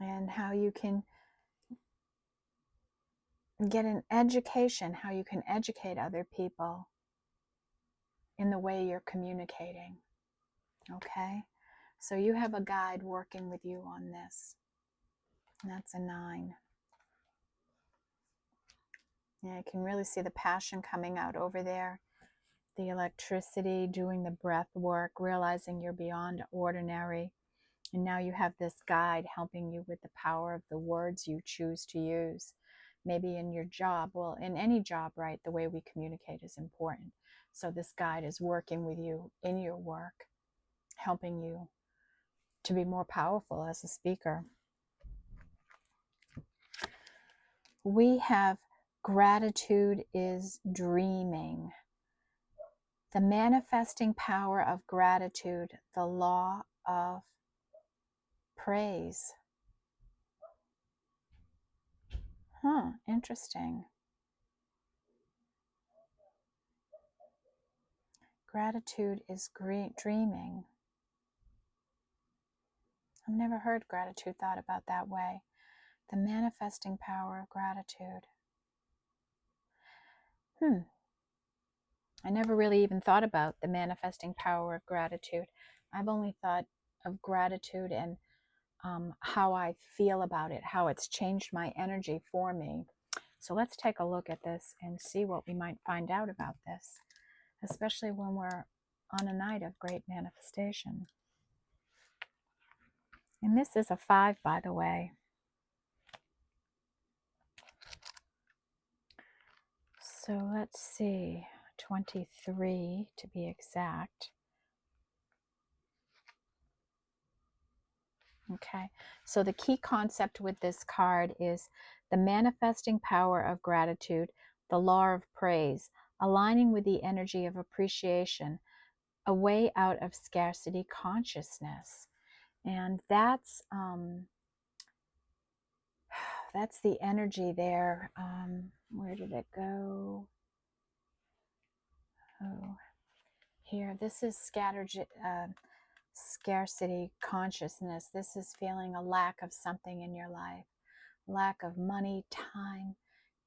and how you can get an education, how you can educate other people in the way you're communicating. Okay, so you have a guide working with you on this. And that's a 9. Yeah, I can really see the passion coming out over there. The electricity, doing the breath work, realizing you're beyond ordinary. And now you have this guide helping you with the power of the words you choose to use. Maybe in your job, well, in any job, right, the way we communicate is important. So this guide is working with you in your work, helping you to be more powerful as a speaker. We have gratitude is dreaming. The manifesting power of gratitude, the law of praise. Interesting. Gratitude is dreaming. I've never heard gratitude thought about that way. The manifesting power of gratitude. I never really even thought about the manifesting power of gratitude. I've only thought of gratitude and how I feel about it, how it's changed my energy for me. So let's take a look at this and see what we might find out about this, especially when we're on a night of great manifestation. And this is a 5, by the way. So let's see, 23 to be exact. Okay, so the key concept with this card is the manifesting power of gratitude, the law of praise, aligning with the energy of appreciation, a way out of scarcity consciousness. And that's the energy there. Where did it go? Oh, here. This is scarcity consciousness. This is feeling a lack of something in your life. Lack of money, time,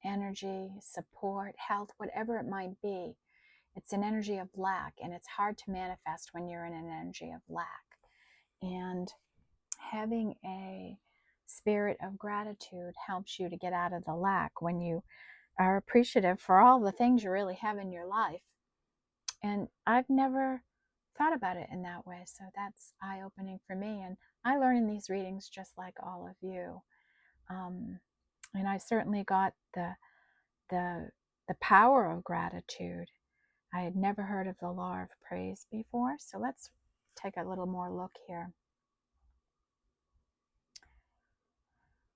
energy, support, health, whatever it might be. It's an energy of lack, and it's hard to manifest when you're in an energy of lack. And having a spirit of gratitude helps you to get out of the lack when you are appreciative for all the things you really have in your life. And I've never thought about it in that way, so that's eye-opening for me. And I learn in these readings just like all of you. And I certainly got the power of gratitude. I had never heard of the law of praise before, so let's take a little more look here.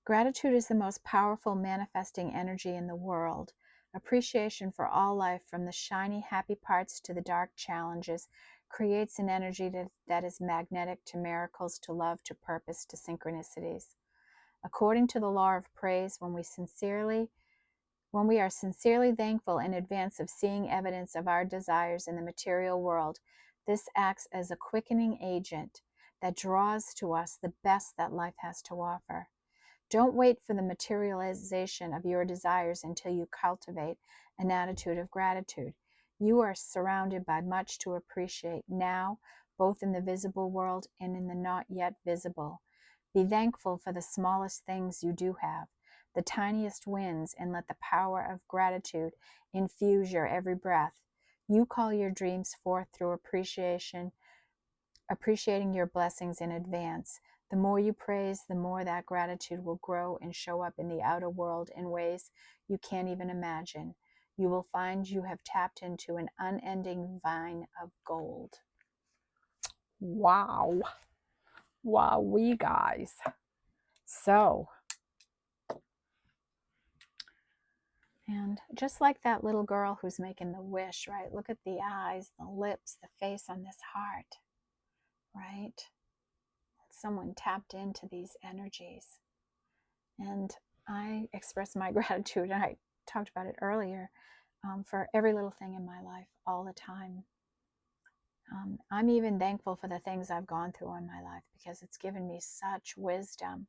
Gratitude is the most powerful manifesting energy in the world. Appreciation for all life, from the shiny, happy parts to the dark challenges, creates an energy that is magnetic to miracles, to love, to purpose, to synchronicities. According to the law of praise, when we are sincerely thankful in advance of seeing evidence of our desires in the material world, this acts as a quickening agent that draws to us the best that life has to offer. Don't wait for the materialization of your desires until you cultivate an attitude of gratitude. You are surrounded by much to appreciate now, both in the visible world and in the not yet visible. Be thankful for the smallest things you do have, the tiniest wins, and let the power of gratitude infuse your every breath. You call your dreams forth through appreciating your blessings in advance. The more you praise, the more that gratitude will grow and show up in the outer world in ways you can't even imagine. You will find you have tapped into an unending vine of gold. Wow. Wowee, guys. So, and just like that little girl who's making the wish, right? Look at the eyes, the lips, the face on this heart, right? Someone tapped into these energies. And I express my gratitude, and I talked about it earlier, for every little thing in my life all the time. I'm even thankful for the things I've gone through in my life, because it's given me such wisdom.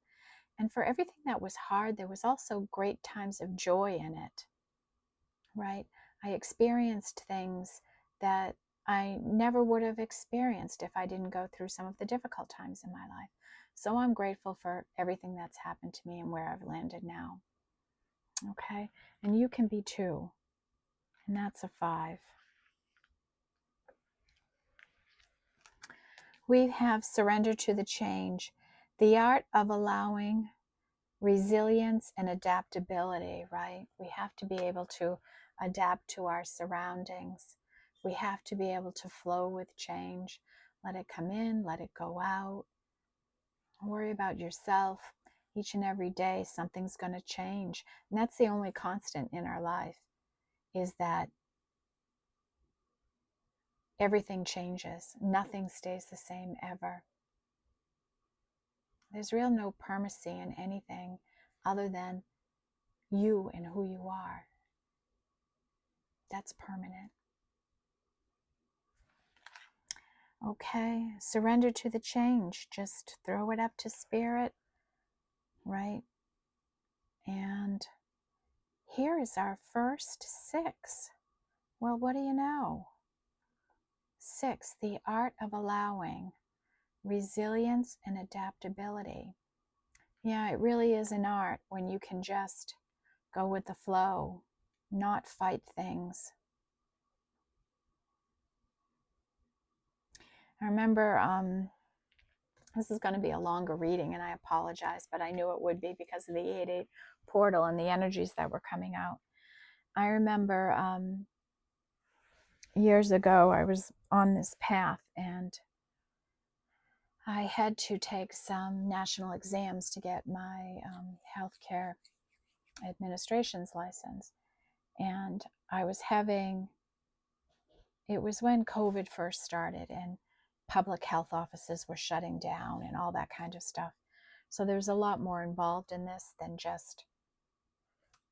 And for everything that was hard, there was also great times of joy in it, right? I experienced things that I never would have experienced if I didn't go through some of the difficult times in my life. So I'm grateful for everything that's happened to me and where I've landed now. Okay? And you can be too. And that's a 5. We have surrender to the change, the art of allowing resilience and adaptability, right? We have to be able to adapt to our surroundings. We have to be able to flow with change. Let it come in, let it go out. Don't worry about yourself. Each and every day, something's going to change. And that's the only constant in our life, is that everything changes. Nothing stays the same ever. There's real no permanency in anything other than you and who you are. That's permanent. Okay, surrender to the change. Just throw it up to spirit, right? And here is our first 6. Well, what do you know? 6, the art of allowing resilience and adaptability. Yeah, it really is an art when you can just go with the flow, not fight things. I remember, this is going to be a longer reading, and I apologize, but I knew it would be because of the 8/8 portal and the energies that were coming out. I remember years ago, I was on this path, and I had to take some national exams to get my healthcare administration's license. And I was it was when COVID first started and public health offices were shutting down and all that kind of stuff. So there's a lot more involved in this than just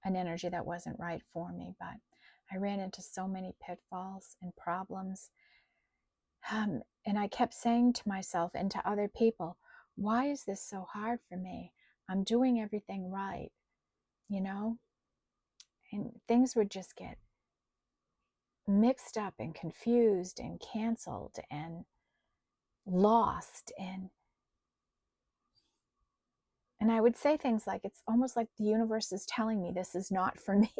an energy that wasn't right for me. But I ran into so many pitfalls and problems. And I kept saying to myself and to other people, why is this so hard for me? I'm doing everything right, you know? And things would just get mixed up and confused and canceled and lost, and I would say things like, it's almost like the universe is telling me this is not for me.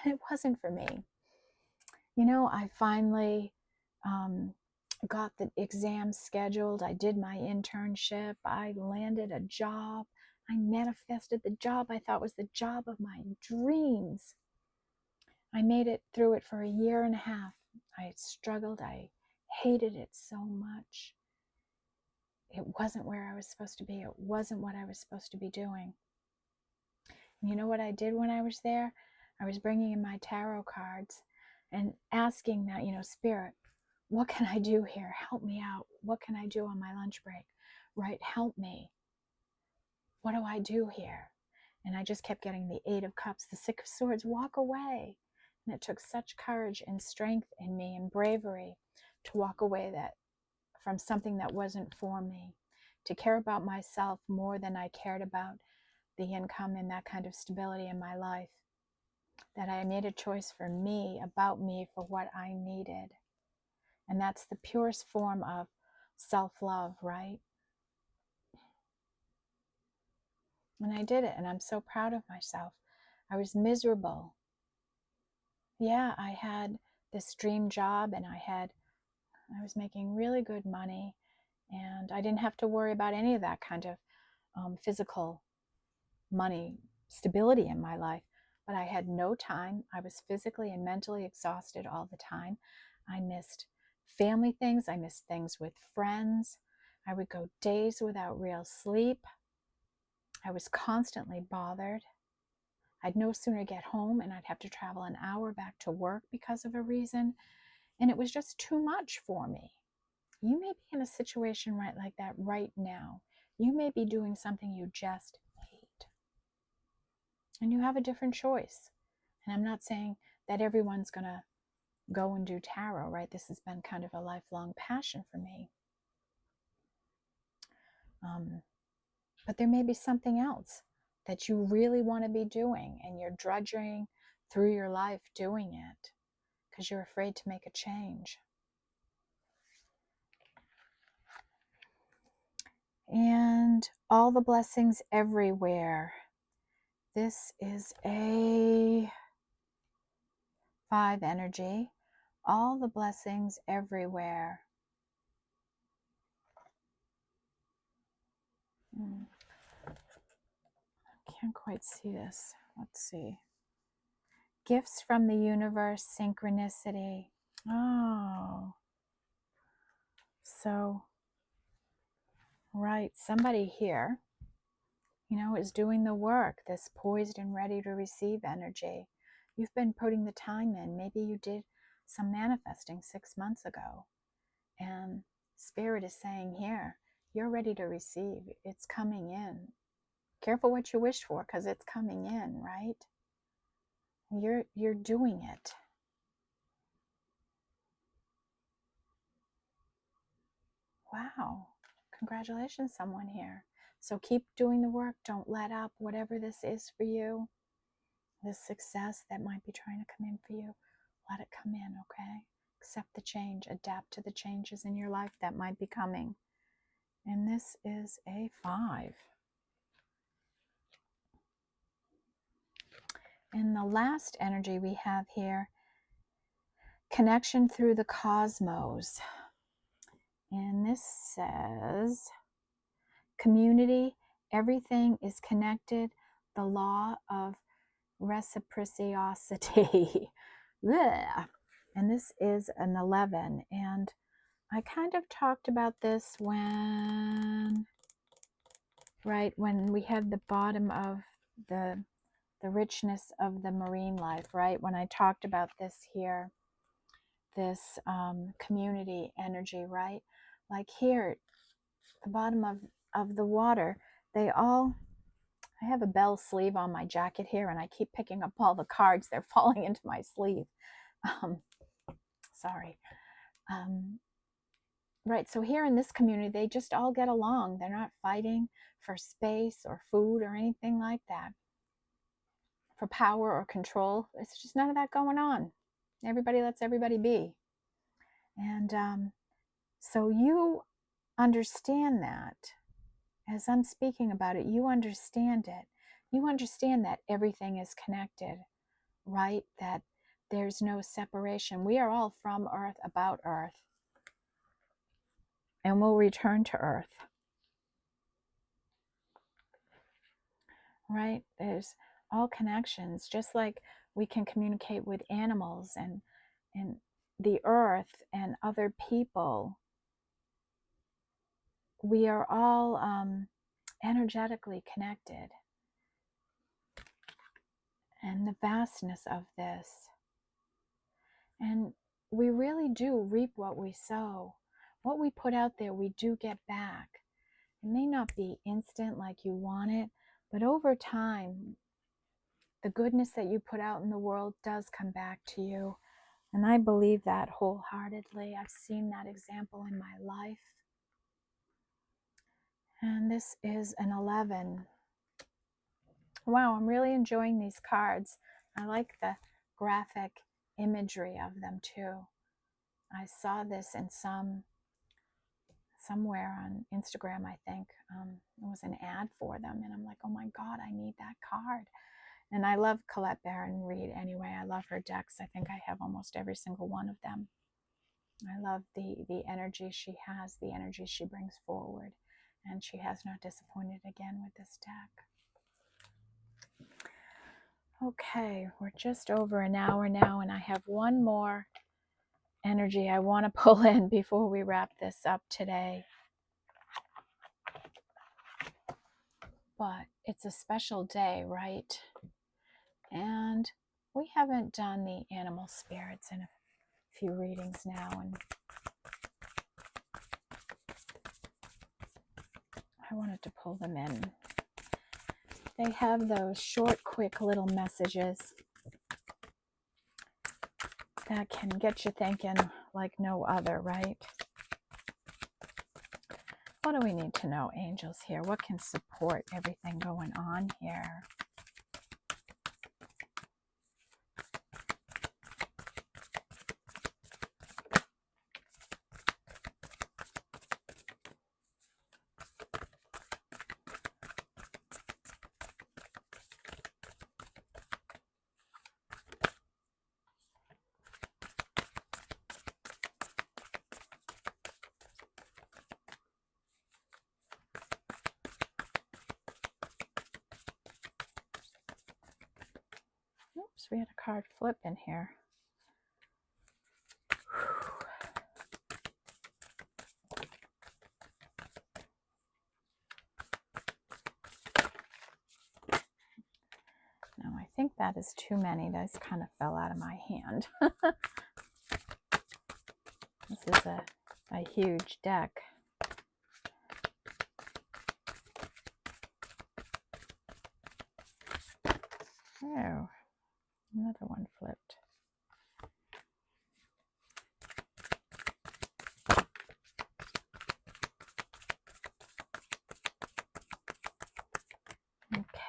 And it wasn't for me. You know, I finally got the exam scheduled. I did my internship. I landed a job. I manifested the job I thought was the job of my dreams. I made it through it for a year and a half. I struggled. I hated it so much. It wasn't where I was supposed to be. It wasn't what I was supposed to be doing. And you know what I did when I was there? I was bringing in my tarot cards and asking that, Spirit, what can I do here? Help me out. What can I do on my lunch break? Right? Help me. What do I do here? And I just kept getting the Eight of Cups, the Six of Swords, walk away. And it took such courage and strength in me and bravery to walk away from something that wasn't for me, to care about myself more than I cared about the income and that kind of stability in my life, that I made a choice for me, about me, for what I needed. And that's the purest form of self-love, right? And I did it, and I'm so proud of myself. I was miserable. Yeah, I had this dream job, and I was making really good money, and I didn't have to worry about any of that kind of physical money stability in my life. But I had no time. I was physically and mentally exhausted all the time. I missed family things. I missed things with friends. I would go days without real sleep. I was constantly bothered. I'd no sooner get home and I'd have to travel an hour back to work because of a reason. And it was just too much for me. You may be in a situation right like that right now. You may be doing something you just hate. And you have a different choice. And I'm not saying that everyone's going to go and do tarot, right? This has been kind of a lifelong passion for me. But there may be something else that you really want to be doing, and you're drudging through your life doing it because you're afraid to make a change. And all the blessings everywhere. This is a 5 energy. All the blessings everywhere. I can't quite see this. Let's see. Gifts from the universe, synchronicity. Oh. So, right, somebody here, is doing the work, this poised and ready to receive energy. You've been putting the time in. Maybe you did some manifesting 6 months ago. And Spirit is saying here, you're ready to receive. It's coming in. Careful what you wish for, because it's coming in, right? You're doing it. Wow. Congratulations, someone here. So keep doing the work. Don't let up. Whatever this is for you, this success that might be trying to come in for you, let it come in, okay? Accept the change. Adapt to the changes in your life that might be coming. And this is a 5. And the last energy we have here, connection through the cosmos. And this says, community, everything is connected, the law of reciprocity. And this is an 11. And I kind of talked about this when we had the bottom of the richness of the marine life, right? When I talked about this here, this community energy, right? Like here, the bottom of the water, I have a bell sleeve on my jacket here, and I keep picking up all the cards. They're falling into my sleeve. Sorry. Right, so here in this community, they just all get along. They're not fighting for space or food or anything like that. for power or control. It's just none of that going on. Everybody lets everybody be. And so you understand that. As I'm speaking about it, you understand it. You understand that everything is connected, right? That there's no separation. We are all from Earth, about Earth, and we'll return to Earth, right? There's all connections, just like we can communicate with animals and the earth and other people. We are all energetically connected. And the vastness of this. And we really do reap what we sow. What we put out there, we do get back. It may not be instant like you want it, but over time, the goodness that you put out in the world does come back to you. And I believe that wholeheartedly. I've seen that example in my life. And this is an 11. Wow, I'm really enjoying these cards. I like the graphic imagery of them too. I saw this in somewhere on Instagram, I think. It was an ad for them, and I'm like, oh my God, I need that card. And I love Colette Baron Reid anyway. I love her decks. I think I have almost every single one of them. I love the energy she has, the energy she brings forward. And she has not disappointed again with this deck. Okay, we're just over an hour now, and I have one more energy I want to pull in before we wrap this up today. But it's a special day, right? And we haven't done the animal spirits in a few readings now, and I wanted to pull them in. They have those short, quick little messages that can get you thinking like no other, right? What do we need to know, angels, here? What can support everything going on here? Oops, we had a card flip in here. No, I think that is too many. Those kind of fell out of my hand. This is a huge deck. Oh, another one flipped.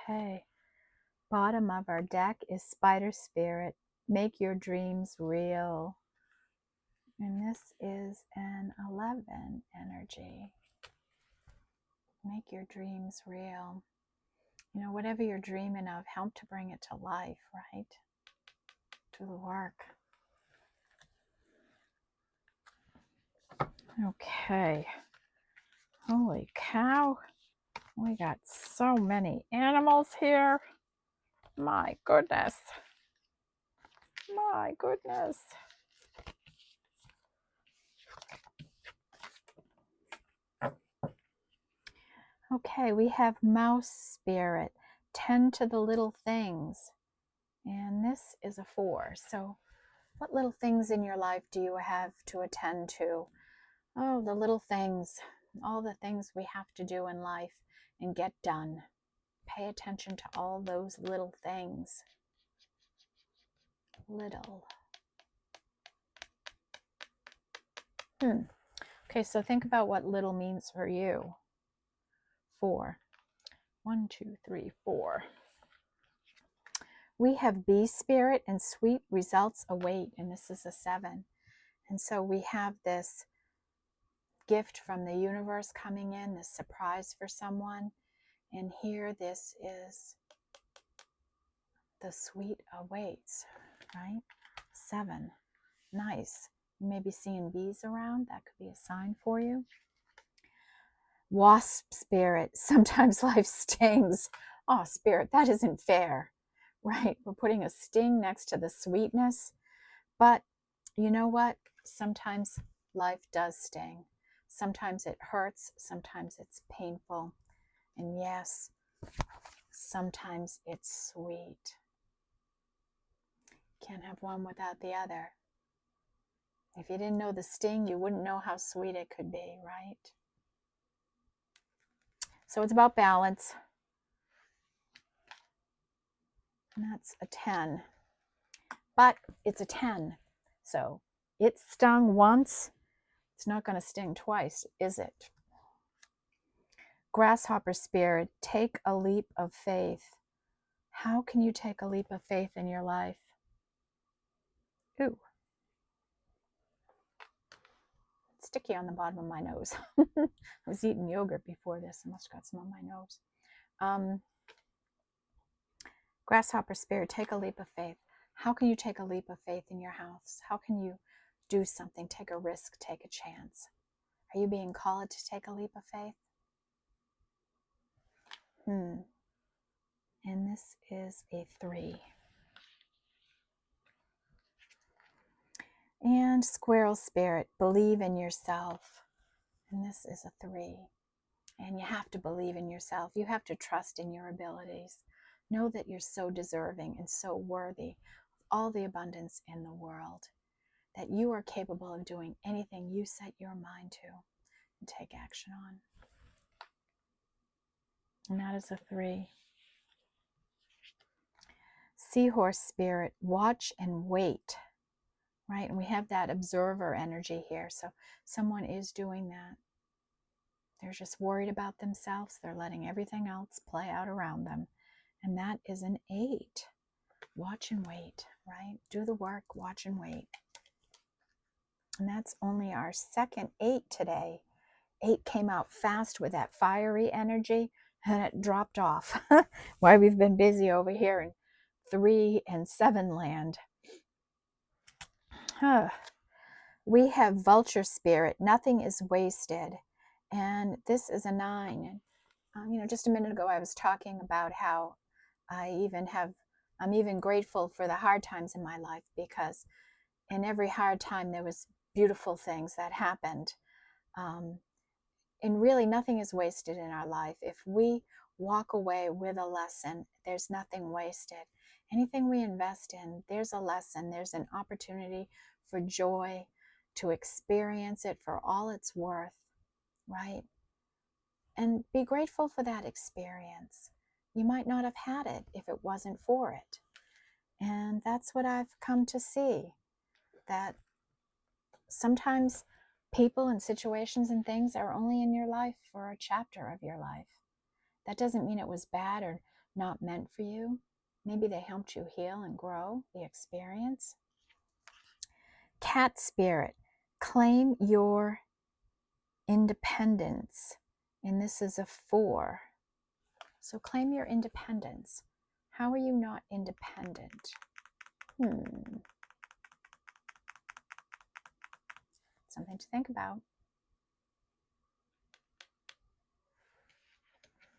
Okay. Bottom of our deck is Spider Spirit. Make your dreams real. And this is an 11 energy. Make your dreams real. You know, whatever you're dreaming of, help to bring it to life, right? Do the work. Okay. Holy cow. We got so many animals here. My goodness. My goodness. Okay, we have Mouse Spirit. Tend to the little things. And this is a 4. So what little things in your life do you have to attend to? Oh, the little things. All the things we have to do in life and get done. Pay attention to all those little things. Little. Okay, so think about what little means for you. 4. 1, 2, 3, 4. We have bee spirit and sweet results await, and this is a 7. And so we have this gift from the universe coming in, this surprise for someone. And here this is the sweet awaits, right? 7. Nice. You may be seeing bees around. That could be a sign for you. Wasp spirit. Sometimes life stings. Oh, spirit, that isn't fair, right? We're putting a sting next to the sweetness. But you know what? Sometimes life does sting. Sometimes it hurts. Sometimes it's painful. And yes, sometimes it's sweet. Can't have one without the other. If you didn't know the sting, you wouldn't know how sweet it could be, right? So it's about balance. And that's a 10. But it's a 10. So it stung once. It's not going to sting twice, is it? Grasshopper spirit, take a leap of faith. How can you take a leap of faith in your life? Ooh. It's sticky on the bottom of my nose. I was eating yogurt before this. I must have got some on my nose. Grasshopper spirit, take a leap of faith. How can you take a leap of faith in your house? How can you do something, take a risk, take a chance? Are you being called to take a leap of faith? And this is a 3. And squirrel spirit, believe in yourself. And this is a 3. And you have to believe in yourself. You have to trust in your abilities. Know that you're so deserving and so worthy of all the abundance in the world, that you are capable of doing anything you set your mind to and take action on. And that is a 3. Seahorse spirit, watch and wait, right? And we have that observer energy here. So someone is doing that. They're just worried about themselves. They're letting everything else play out around them. And that is an 8. Watch and wait, right? Do the work, watch and wait. And that's only our second 8 today. 8 came out fast with that fiery energy, and it dropped off. Why we've been busy over here in 3 and 7 land. We have vulture spirit. Nothing is wasted. And this is a 9. Just a minute ago I was talking about how I'm even grateful for the hard times in my life, because in every hard time there was beautiful things that happened. And really nothing is wasted in our life. If we walk away with a lesson, there's nothing wasted. Anything we invest in, there's a lesson, there's an opportunity for joy, to experience it for all it's worth, right? And be grateful for that experience. You might not have had it if it wasn't for it. And that's what I've come to see, that sometimes people and situations and things are only in your life for a chapter of your life. That doesn't mean it was bad or not meant for you. Maybe they helped you heal and grow the experience. Cat spirit, claim your independence. And this is a 4. So claim your independence. How are you not independent? Something to think about.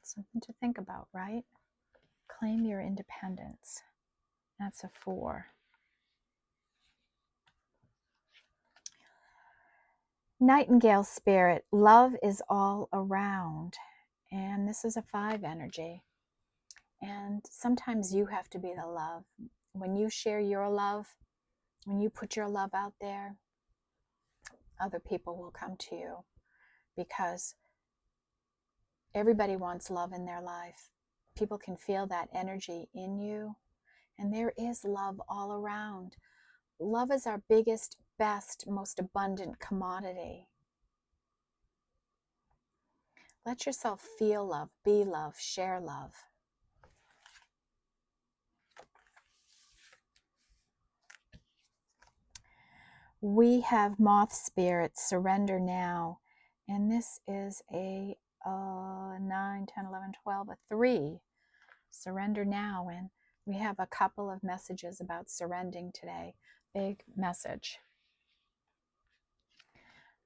Something to think about, right? Claim your independence. That's a 4. Nightingale spirit, love is all around. And this is a 5 energy. And sometimes you have to be the love. When you share your love, when you put your love out there, other people will come to you, because everybody wants love in their life. People can feel that energy in you, and there is love all around. Love is our biggest, best, most abundant commodity. Let yourself feel love, be love, share love. We have moth spirit, surrender now. And this is a 9, 10, 11, 12, a 3. Surrender now. And we have a couple of messages about surrendering today. Big message.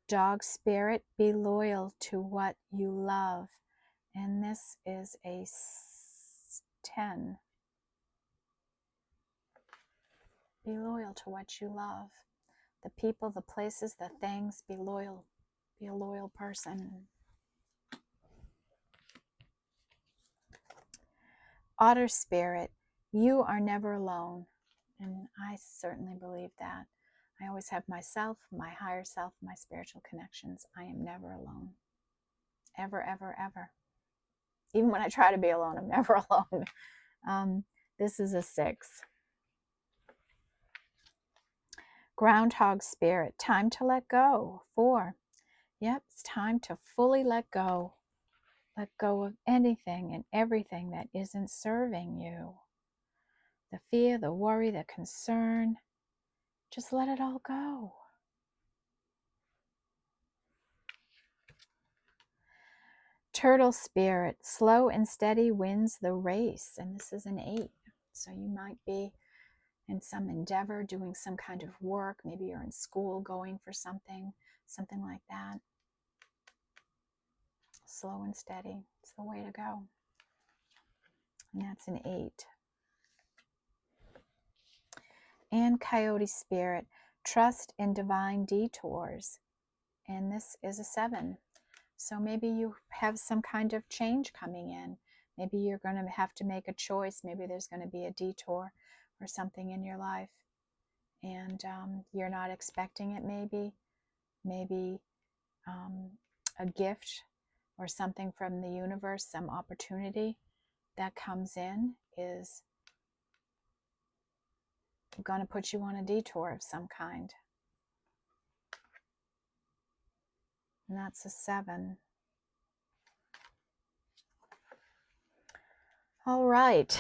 Dog spirit, be loyal to what you love. And this is a 10. Be loyal to what you love. The people, the places, the things, be loyal. Be a loyal person. Otter spirit, you are never alone. And I certainly believe that. I always have myself, my higher self, my spiritual connections. I am never alone. Ever, ever, ever. Even when I try to be alone, I'm never alone. This is a 6. Groundhog spirit, time to let go. 4. Yep, it's time to fully let go. Let go of anything and everything that isn't serving you. The fear, the worry, the concern. Just let it all go. Turtle spirit, slow and steady wins the race. And this is an 8. So you might be in some endeavor, doing some kind of work. Maybe you're in school going for something like that. Slow and steady. It's the way to go. And that's an 8. And coyote spirit, trust in divine detours. And this is a 7. So maybe you have some kind of change coming in. Maybe you're going to have to make a choice. Maybe there's going to be a detour or something in your life. And you're not expecting it maybe. Maybe a gift or something from the universe, some opportunity that comes in is going to put you on a detour of some kind. And that's a 7. All right.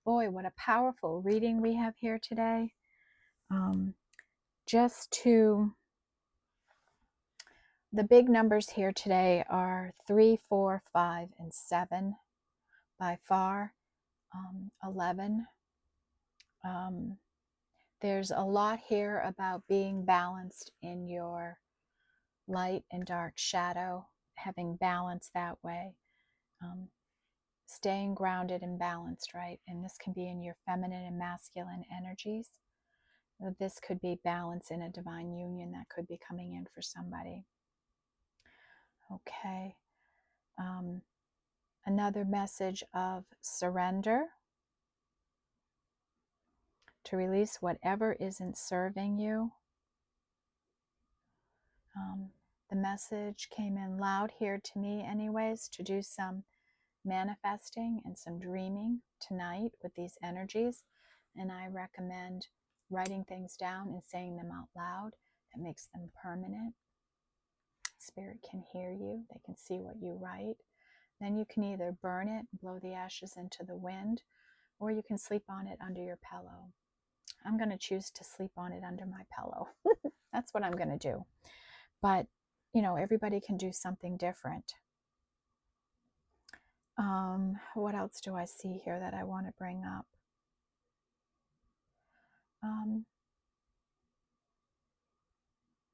Boy, what a powerful reading we have here today. The big numbers here today are 3, 4, 5, and 7. By far, 11. There's a lot here about being balanced in your light and dark shadow, having balance that way, staying grounded and balanced, right? And this can be in your feminine and masculine energies. This could be balance in a divine union that could be coming in for somebody. Okay. Another message of surrender, to release whatever isn't serving you. The message came in loud here to me anyways, to do some manifesting and some dreaming tonight with these energies. And I recommend writing things down and saying them out loud. That makes them permanent. Spirit can hear you. They can see what you write. Then you can either burn it, blow the ashes into the wind, or you can sleep on it under your pillow. I'm going to choose to sleep on it under my pillow. That's what I'm going to do. But, you know, everybody can do something different. What else do I see here that I want to bring up?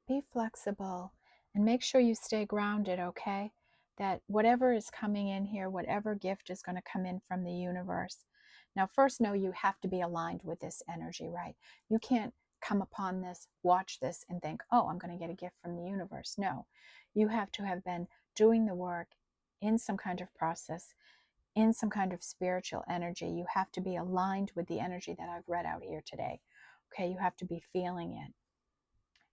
Be flexible and make sure you stay grounded, okay? That whatever is coming in here, whatever gift is going to come in from the universe. Now, first, know you have to be aligned with this energy, right? You can't come upon this, watch this, and think, oh, I'm going to get a gift from the universe. No, you have to have been doing the work in some kind of process, in some kind of spiritual energy. You have to be aligned with the energy that I've read out here today. Okay, you have to be feeling it.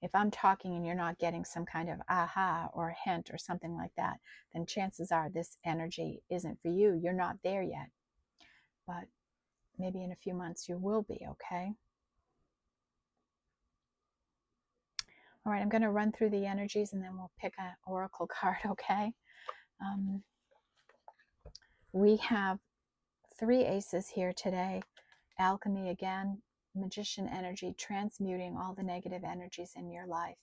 If I'm talking and you're not getting some kind of aha or a hint or something like that, then chances are this energy isn't for you. You're not there yet. But maybe in a few months you will be, okay? All right, I'm going to run through the energies and then we'll pick an oracle card, okay? We have 3 aces here today. Alchemy again, magician energy, transmuting all the negative energies in your life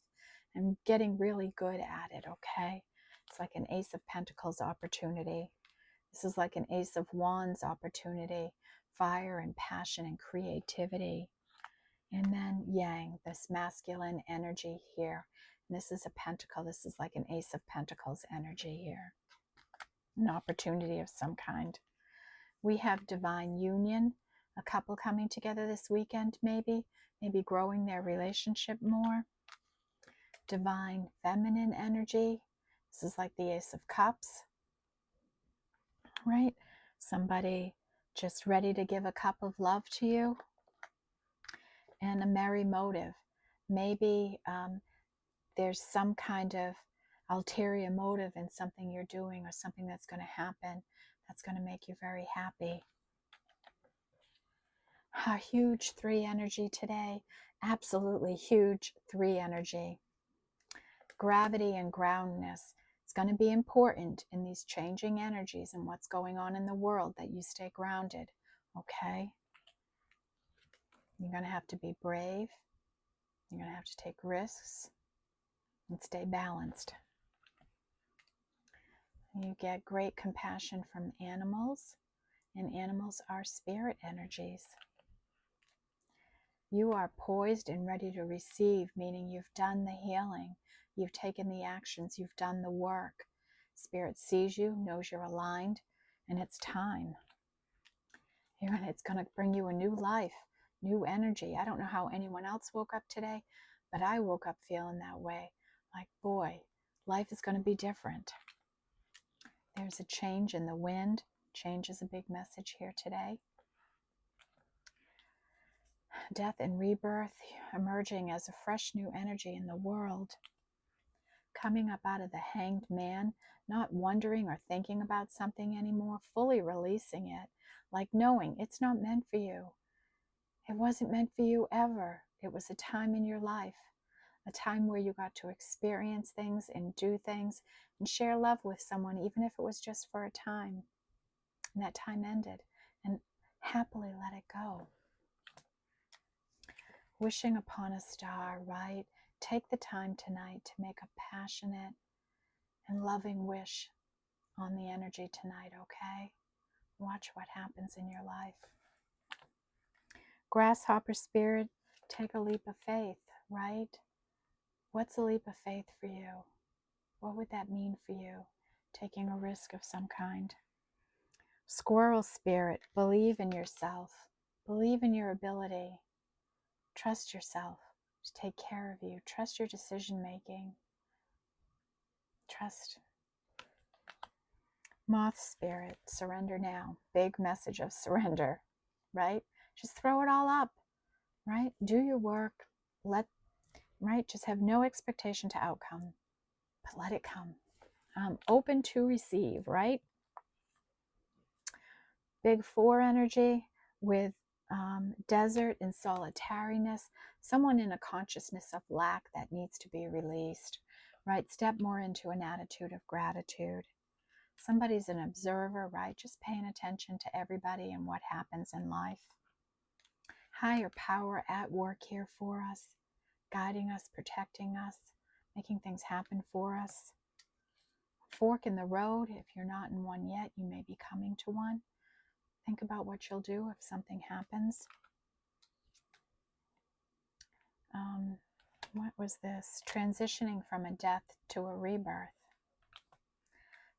and getting really good at it, okay? It's like an Ace of Pentacles opportunity. This is like an Ace of Wands opportunity, fire and passion and creativity. And then Yang, this masculine energy here. And this is a pentacle. This is like an Ace of Pentacles energy here. An opportunity of some kind. We have divine union, a couple coming together this weekend, maybe growing their relationship more. Divine feminine energy. This is like the Ace of Cups, right? Somebody just ready to give a cup of love to you. And a merry motive. Maybe there's some kind of ulterior motive in something you're doing or something that's going to happen that's going to make you very happy. A huge 3 energy today. Absolutely huge 3 energy. Gravity and groundedness. It's going to be important in these changing energies and what's going on in the world that you stay grounded, okay? You're going to have to be brave. You're going to have to take risks and stay balanced. You get great compassion from animals, and animals are spirit energies. You are poised and ready to receive, meaning you've done the healing, you've taken the actions, you've done the work. Spirit sees you, knows you're aligned, and it's time. It's going to bring you a new life, new energy. I don't know how anyone else woke up today, but I woke up feeling that way. Like, boy, life is going to be different. There's a change in the wind. Change is a big message here today. Death and rebirth, emerging as a fresh new energy in the world. Coming up out of the hanged man, not wondering or thinking about something anymore, fully releasing it, like knowing it's not meant for you. It wasn't meant for you ever. It was a time in your life, a time where you got to experience things and do things and share love with someone, even if it was just for a time. And that time ended, and happily let it go. Wishing upon a star, right? Take the time tonight to make a passionate and loving wish on the energy tonight, okay? Watch what happens in your life. Grasshopper spirit, take a leap of faith, right? What's a leap of faith for you? What would that mean for you? Taking a risk of some kind. Squirrel spirit, believe in yourself. Believe in your ability. Trust yourself to take care of you. Trust your decision making. Trust. Moth spirit, surrender now. Big message of surrender, right? Just throw it all up, right? Do your work. Just have no expectation to outcome, but let it come. Open to receive, right? Big 4 energy with desert and solitariness, someone in a consciousness of lack that needs to be released, right? Step more into an attitude of gratitude. Somebody's an observer, right? Just paying attention to everybody and what happens in life. Higher power at work here for us, guiding us, protecting us, making things happen for us. Fork in the road, if you're not in one yet, you may be coming to one. Think about what you'll do if something happens. What was this? Transitioning from a death to a rebirth.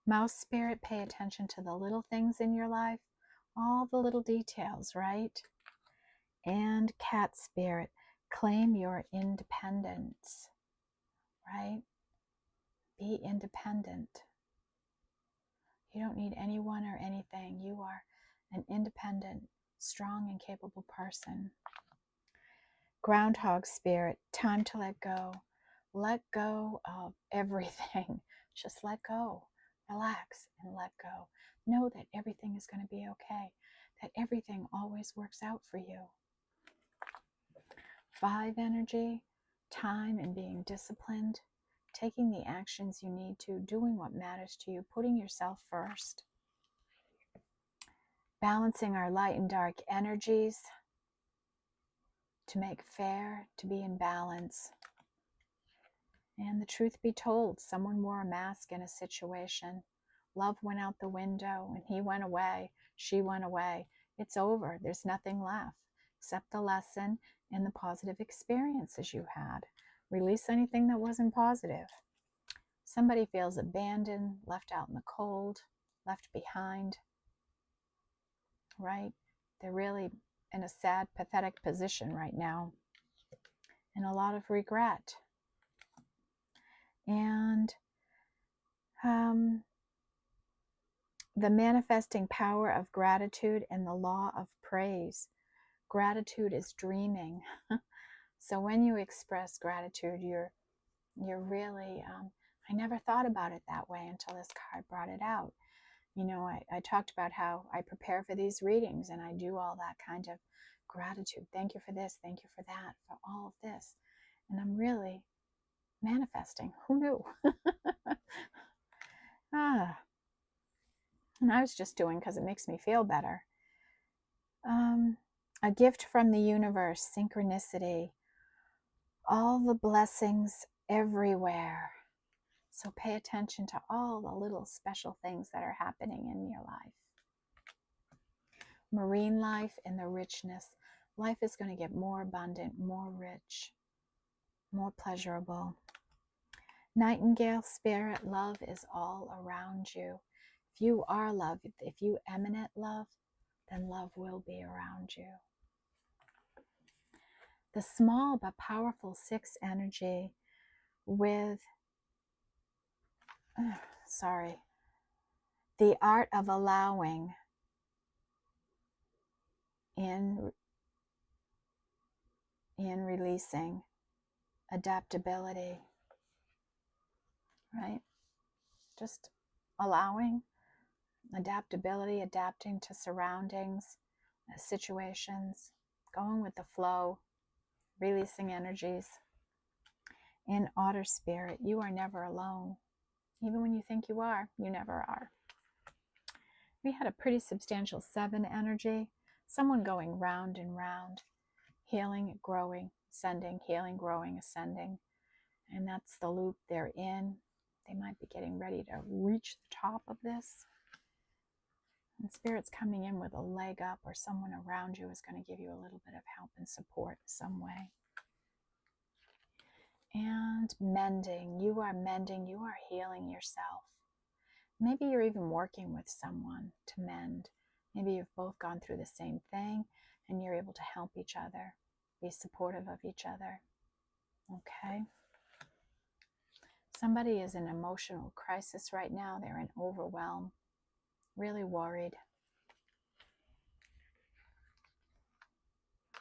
Mouse spirit, pay attention to the little things in your life, all the little details, right? And cat spirit, claim your independence, right? Be independent. You don't need anyone or anything. You are an independent, strong, and capable person. Groundhog spirit, time to let go. Let go of everything. Just let go. Relax and let go. Know that everything is going to be okay. That everything always works out for you. 5 energy, time and being disciplined. Taking the actions you need to, doing what matters to you, putting yourself first. Balancing our light and dark energies. to make fair, to be in balance. And the truth be told, someone wore a mask in a situation. Love went out the window and he went away, she went away. It's over. There's nothing left except the lesson and the positive experiences you had. Release anything that wasn't positive. Somebody feels abandoned, left out in the cold, left behind, right? They're really in a sad, pathetic position right now, and a lot of regret. And the manifesting power of gratitude and the law of praise. Gratitude is dreaming. So when you express gratitude, you're really, I never thought about it that way until this card brought it out. You know, I talked about how I prepare for these readings and I do all that kind of gratitude. Thank you for this, thank you for that, for all of this. And I'm really manifesting. Who knew? And I was just doing because it makes me feel better. A gift from the universe, synchronicity. All the blessings everywhere. So pay attention to all the little special things that are happening in your life. Marine life and the richness. Life is going to get more abundant, more rich, more pleasurable. Nightingale spirit, love is all around you. If you are love, if you emanate love, then love will be around you. The small but powerful 6 energy with, the art of allowing in releasing, adaptability, right? Just allowing, adaptability, adapting to surroundings, situations, going with the flow, releasing energies. In otter spirit, you are never alone. Even when you think you are, you never are. We had a pretty substantial 7 energy, someone going round and round, healing, growing, ascending, healing, growing, ascending. And that's the loop they're in. They might be getting ready to reach the top of this. And Spirit's coming in with a leg up, or someone around you is going to give you a little bit of help and support some way. And mending. You are mending. You are healing yourself. Maybe you're even working with someone to mend. Maybe you've both gone through the same thing and you're able to help each other, be supportive of each other. Okay? Somebody is in emotional crisis right now. They're in overwhelm, really worried.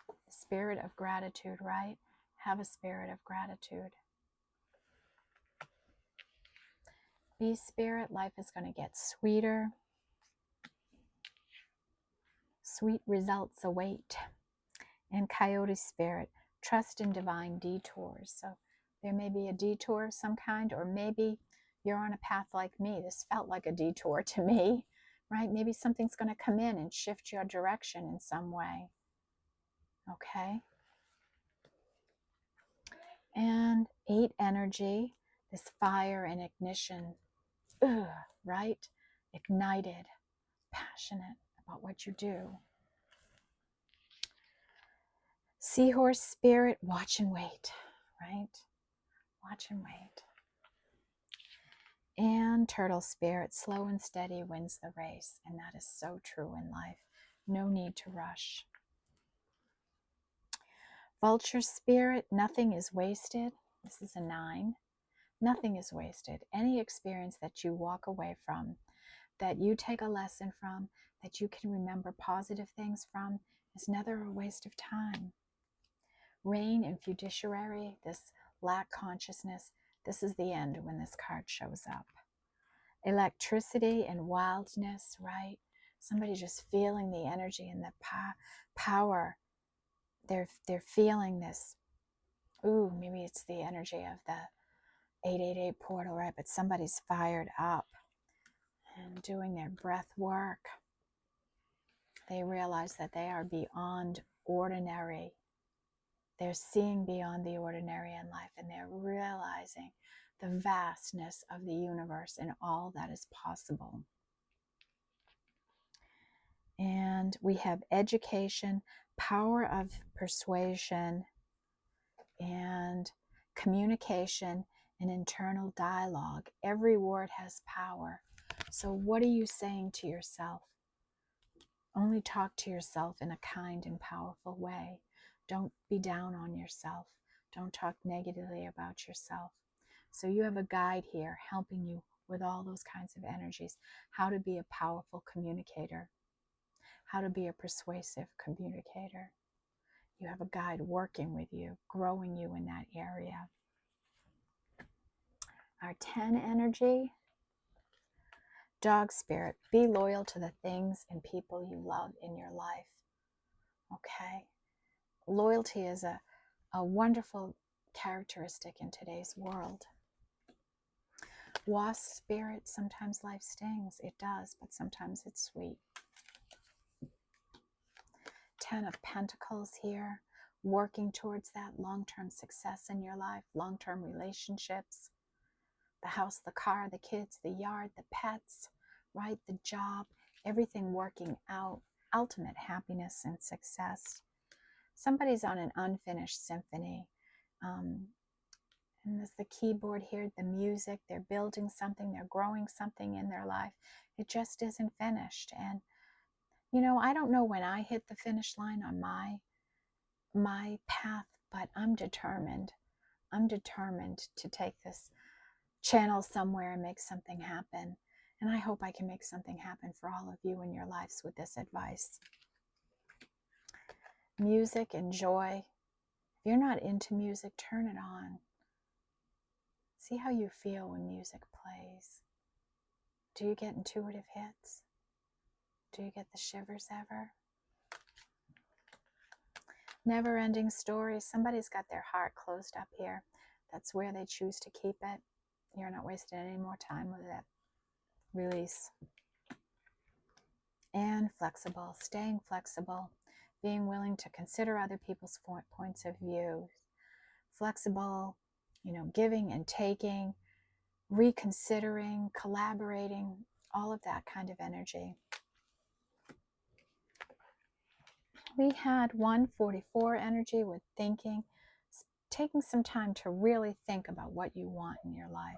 The spirit of gratitude, right? Have a spirit of gratitude. Be spirit, life is going to get sweeter. Sweet results await. And coyote spirit, trust in divine detours. So there may be a detour of some kind, or maybe you're on a path like me. This felt like a detour to me, right? Maybe something's going to come in and shift your direction in some way. Okay? And 8 energy, this fire and ignition, right? Ignited, passionate about what you do. Seahorse spirit, watch and wait, right? Watch and wait. And turtle spirit, slow and steady wins the race. And that is so true in life. No need to rush. Vulture spirit, nothing is wasted. This is a 9. Nothing is wasted. Any experience that you walk away from, that you take a lesson from, that you can remember positive things from, is never a waste of time. Rain and fiduciary, this lack consciousness, this is the end when this card shows up. Electricity and wildness, right? Somebody just feeling the energy and the power. They're feeling this. Ooh, maybe it's the energy of the 888 portal, right? But somebody's fired up and doing their breath work. They realize that they are beyond ordinary. They're seeing beyond the ordinary in life, and they're realizing the vastness of the universe and all that is possible. And we have education, power of persuasion, and communication and internal dialogue. Every word has power. So what are you saying to yourself? Only talk to yourself in a kind and powerful way. Don't be down on yourself. Don't talk negatively about yourself. So you have a guide here helping you with all those kinds of energies. How to be a powerful communicator. How to be a persuasive communicator. You have a guide working with you, growing you in that area. Our 10 energy, dog spirit. Be loyal to the things and people you love in your life. Okay? Loyalty is a wonderful characteristic in today's world. Wasp spirit, sometimes life stings. It does, but sometimes it's sweet. 10 of Pentacles here, working towards that long-term success in your life, long-term relationships, the house, the car, the kids, the yard, the pets, right? The job, everything working out, ultimate happiness and success. Somebody's on an unfinished symphony. And there's the keyboard here, the music, they're building something, they're growing something in their life. It just isn't finished. And, you know, I don't know when I hit the finish line on my path, but I'm determined. I'm determined to take this channel somewhere and make something happen. And I hope I can make something happen for all of you in your lives with this advice. Music and joy. If you're not into music, turn it on. See how you feel when music plays. Do you get intuitive hits? Do you get the shivers ever? Never-ending stories. Somebody's got their heart closed up here. That's where they choose to keep it. You're not wasting any more time with it. Release. And flexible. Staying flexible. Being willing to consider other people's points of view. Flexible, you know, giving and taking, reconsidering, collaborating, all of that kind of energy. We had 144 energy with thinking, taking some time to really think about what you want in your life.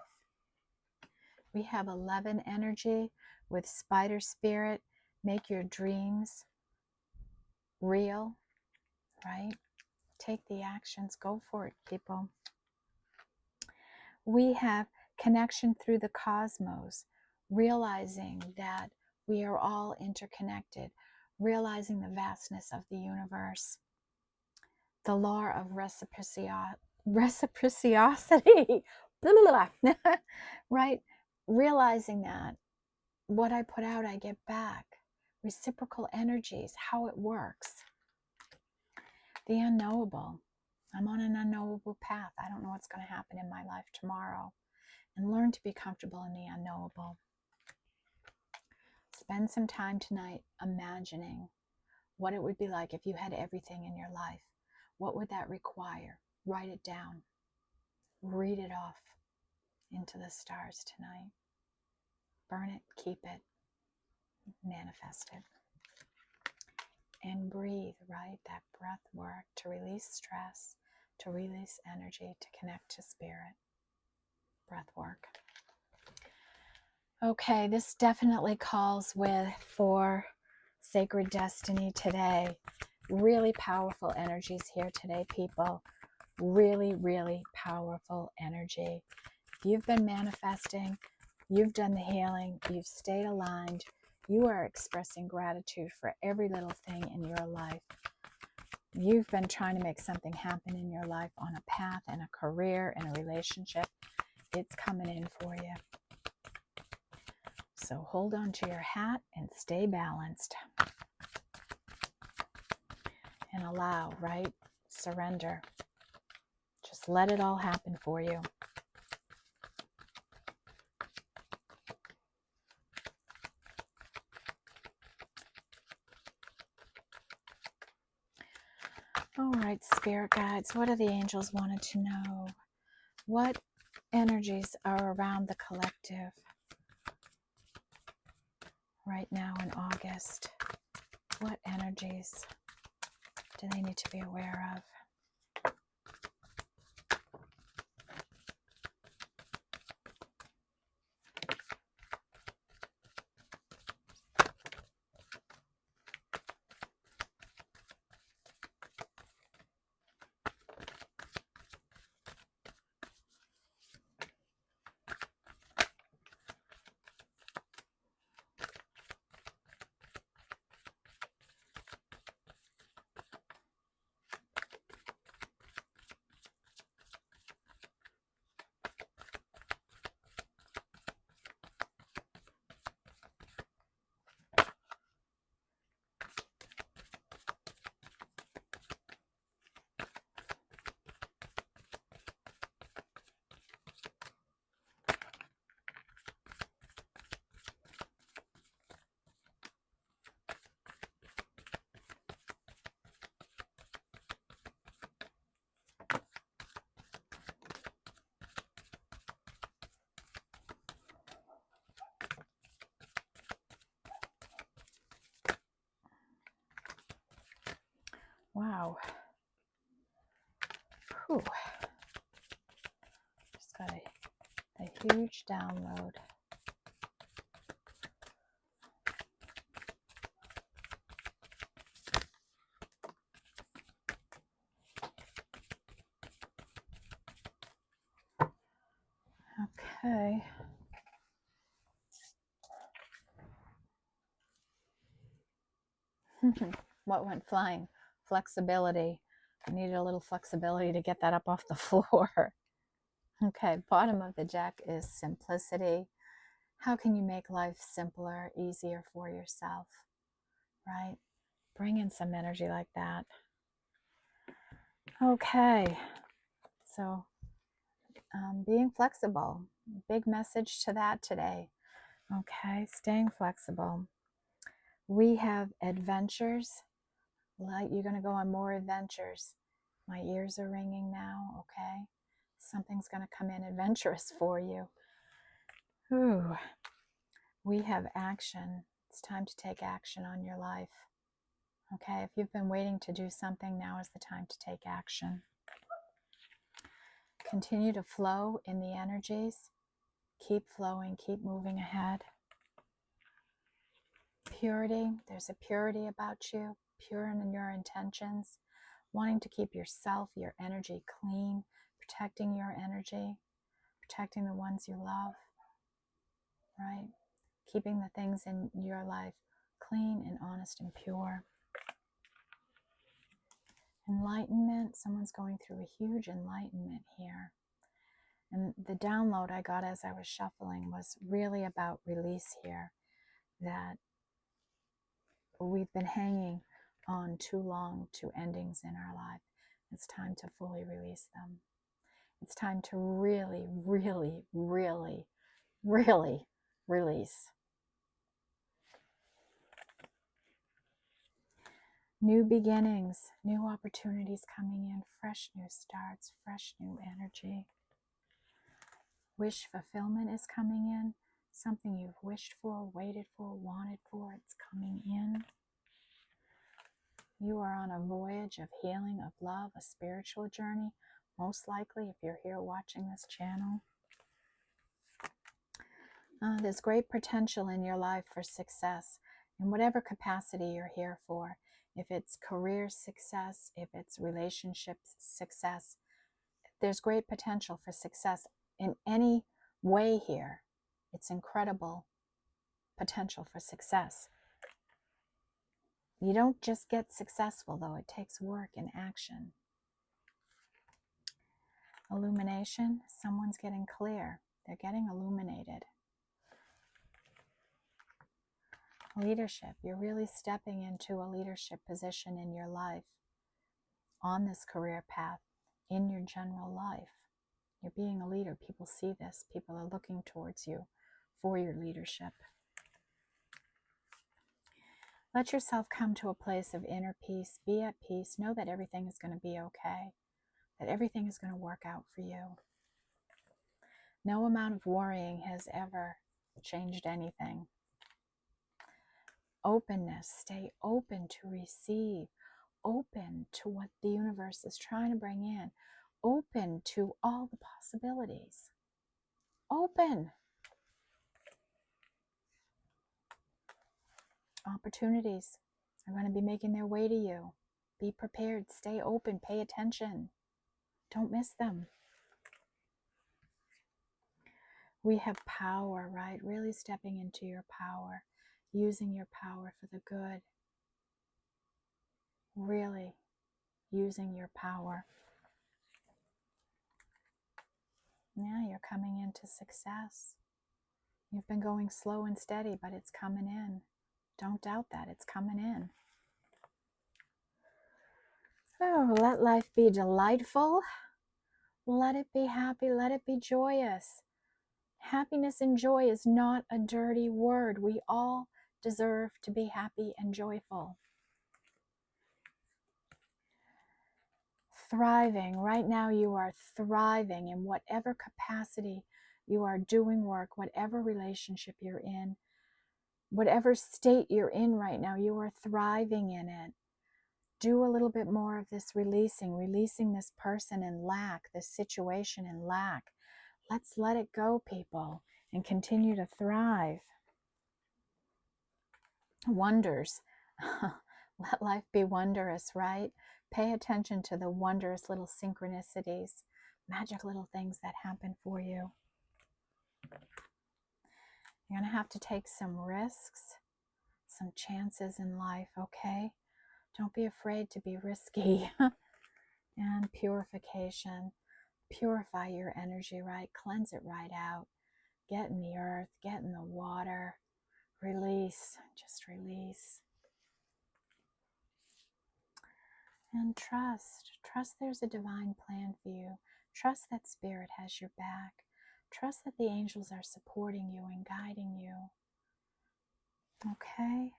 We have 11 energy with spider spirit, make your dreams real, right? Take the actions, go for it, people. We have connection through the cosmos, realizing that we are all interconnected, realizing the vastness of the universe. The law of reciprocity, right? Realizing that what I put out, I get back. Reciprocal energies, how it works. The unknowable. I'm on an unknowable path. I don't know what's going to happen in my life tomorrow. And learn to be comfortable in the unknowable. Spend some time tonight imagining what it would be like if you had everything in your life. What would that require? Write it down. Read it off into the stars tonight. Burn it, keep it, manifest it. And breathe, right? That breath work to release stress, to release energy, to connect to spirit. Breath work. Okay, this definitely calls for sacred destiny today. Really powerful energies here today, people. Really, really powerful energy. If you've been manifesting, you've done the healing, you've stayed aligned, you are expressing gratitude for every little thing in your life. You've been trying to make something happen in your life on a path, and a career, and a relationship. It's coming in for you. So hold on to your hat and stay balanced. And allow, right? Surrender. Just let it all happen for you. All right, spirit guides, what do the angels wanted to know? What energies are around the collective right now in August? What energies do they need to be aware of? Wow. Whew. Just got a huge download. Okay. What went flying? Flexibility. I needed a little flexibility to get that up off the floor. Okay, bottom of the deck is simplicity. How can you make life simpler, easier for yourself? Right? Bring in some energy like that. Okay, so being flexible. Big message to that today. Okay, staying flexible. We have adventures. Like you're going to go on more adventures. My ears are ringing now. Okay, something's going to come in adventurous for you. Ooh. We have action. It's time to take action on your life. Okay, if you've been waiting to do something, now is the time to take action. Continue to flow in the energies. Keep flowing, keep moving ahead. Purity, there's a purity about you, pure in your intentions, wanting to keep yourself, your energy clean, protecting your energy, protecting the ones you love, right? Keeping the things in your life clean and honest and pure. Enlightenment, someone's going through a huge enlightenment here. And the download I got as I was shuffling was really about release here, that we've been hanging on too long to endings in our life. It's time to fully release them. It's time to really, really, really, really release. New beginnings, new opportunities coming in, fresh new starts, fresh new energy. Wish fulfillment is coming in. Something you've wished for, waited for, wanted for, it's coming in. You are on a voyage of healing, of love, a spiritual journey. Most likely, if you're here watching this channel. There's great potential in your life for success in whatever capacity you're here for. If it's career success, if it's relationships success, there's great potential for success in any way here. It's incredible potential for success. You don't just get successful, though. It takes work and action. Illumination, someone's getting clear. They're getting illuminated. Leadership, you're really stepping into a leadership position in your life, on this career path, in your general life. You're being a leader. People see this. People are looking towards you for your leadership. Let yourself come to a place of inner peace. Be at peace. Know that everything is going to be okay, that everything is going to work out for you. No amount of worrying has ever changed anything. Openness. Stay open to receive. Open to what the universe is trying to bring in. Open to all the possibilities. Open. Opportunities are going to be making their way to you. Be prepared. Stay open. Pay attention. Don't miss them. We have power, right? Really stepping into your power. Using your power for the good. Really using your power. Yeah, you're coming into success. You've been going slow and steady, but it's coming in. Don't doubt that. It's coming in. Oh, let life be delightful. Let it be happy. Let it be joyous. Happiness and joy is not a dirty word. We all deserve to be happy and joyful. Thriving. Right now you are thriving in whatever capacity you are doing work, whatever relationship you're in, whatever state you're in right now, you are thriving in it. Do a little bit more of this releasing this person in lack, this situation in lack. Let's let it go, people, and continue to thrive. Wonders. Let life be wondrous, right? Pay attention to the wondrous little synchronicities, magic little things that happen for you. You're going to have to take some risks, some chances in life, okay? Don't be afraid to be risky. And purification. Purify your energy, right? Cleanse it right out. Get in the earth, get in the water. Release, just release. And trust. Trust there's a divine plan for you. Trust that Spirit has your back. Trust that the angels are supporting you and guiding you. Okay?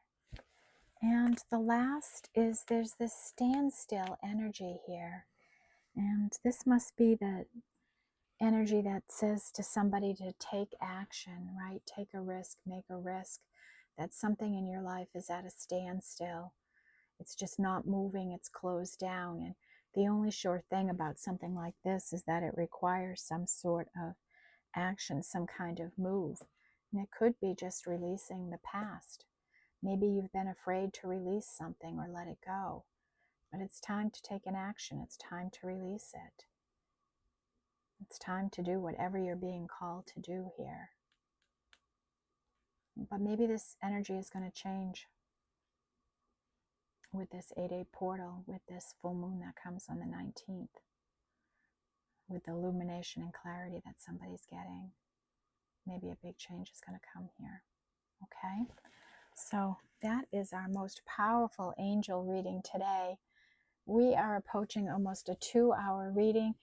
And the last is there's this standstill energy here. And this must be the energy that says to somebody to take action, right? Take a risk, make a risk. That something in your life is at a standstill. It's just not moving, it's closed down. And the only sure thing about something like this is that it requires some sort of action, some kind of move. And it could be just releasing the past. Maybe you've been afraid to release something or let it go. But it's time to take an action. It's time to release it. It's time to do whatever you're being called to do here. But maybe this energy is going to change with this 8/8 portal, with this full moon that comes on the 19th, with the illumination and clarity that somebody's getting. Maybe a big change is going to come here. Okay? So that is our most powerful angel reading today. We are approaching almost a 2-hour reading,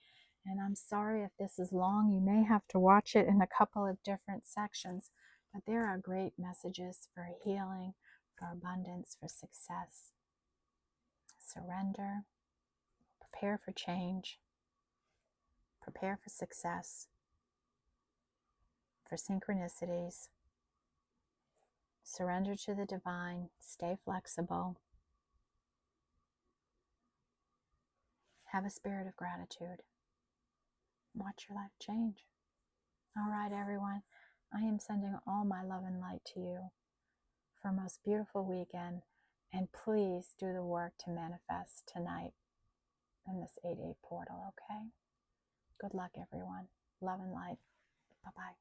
and I'm sorry if this is long. You may have to watch it in a couple of different sections, but there are great messages for healing, for abundance, for success. Surrender, prepare for change, prepare for success, for synchronicities. Surrender to the divine, stay flexible. Have a spirit of gratitude. Watch your life change. All right, everyone. I am sending all my love and light to you for a most beautiful weekend. And please do the work to manifest tonight in this 8/8 portal, okay? Good luck, everyone. Love and light. Bye-bye.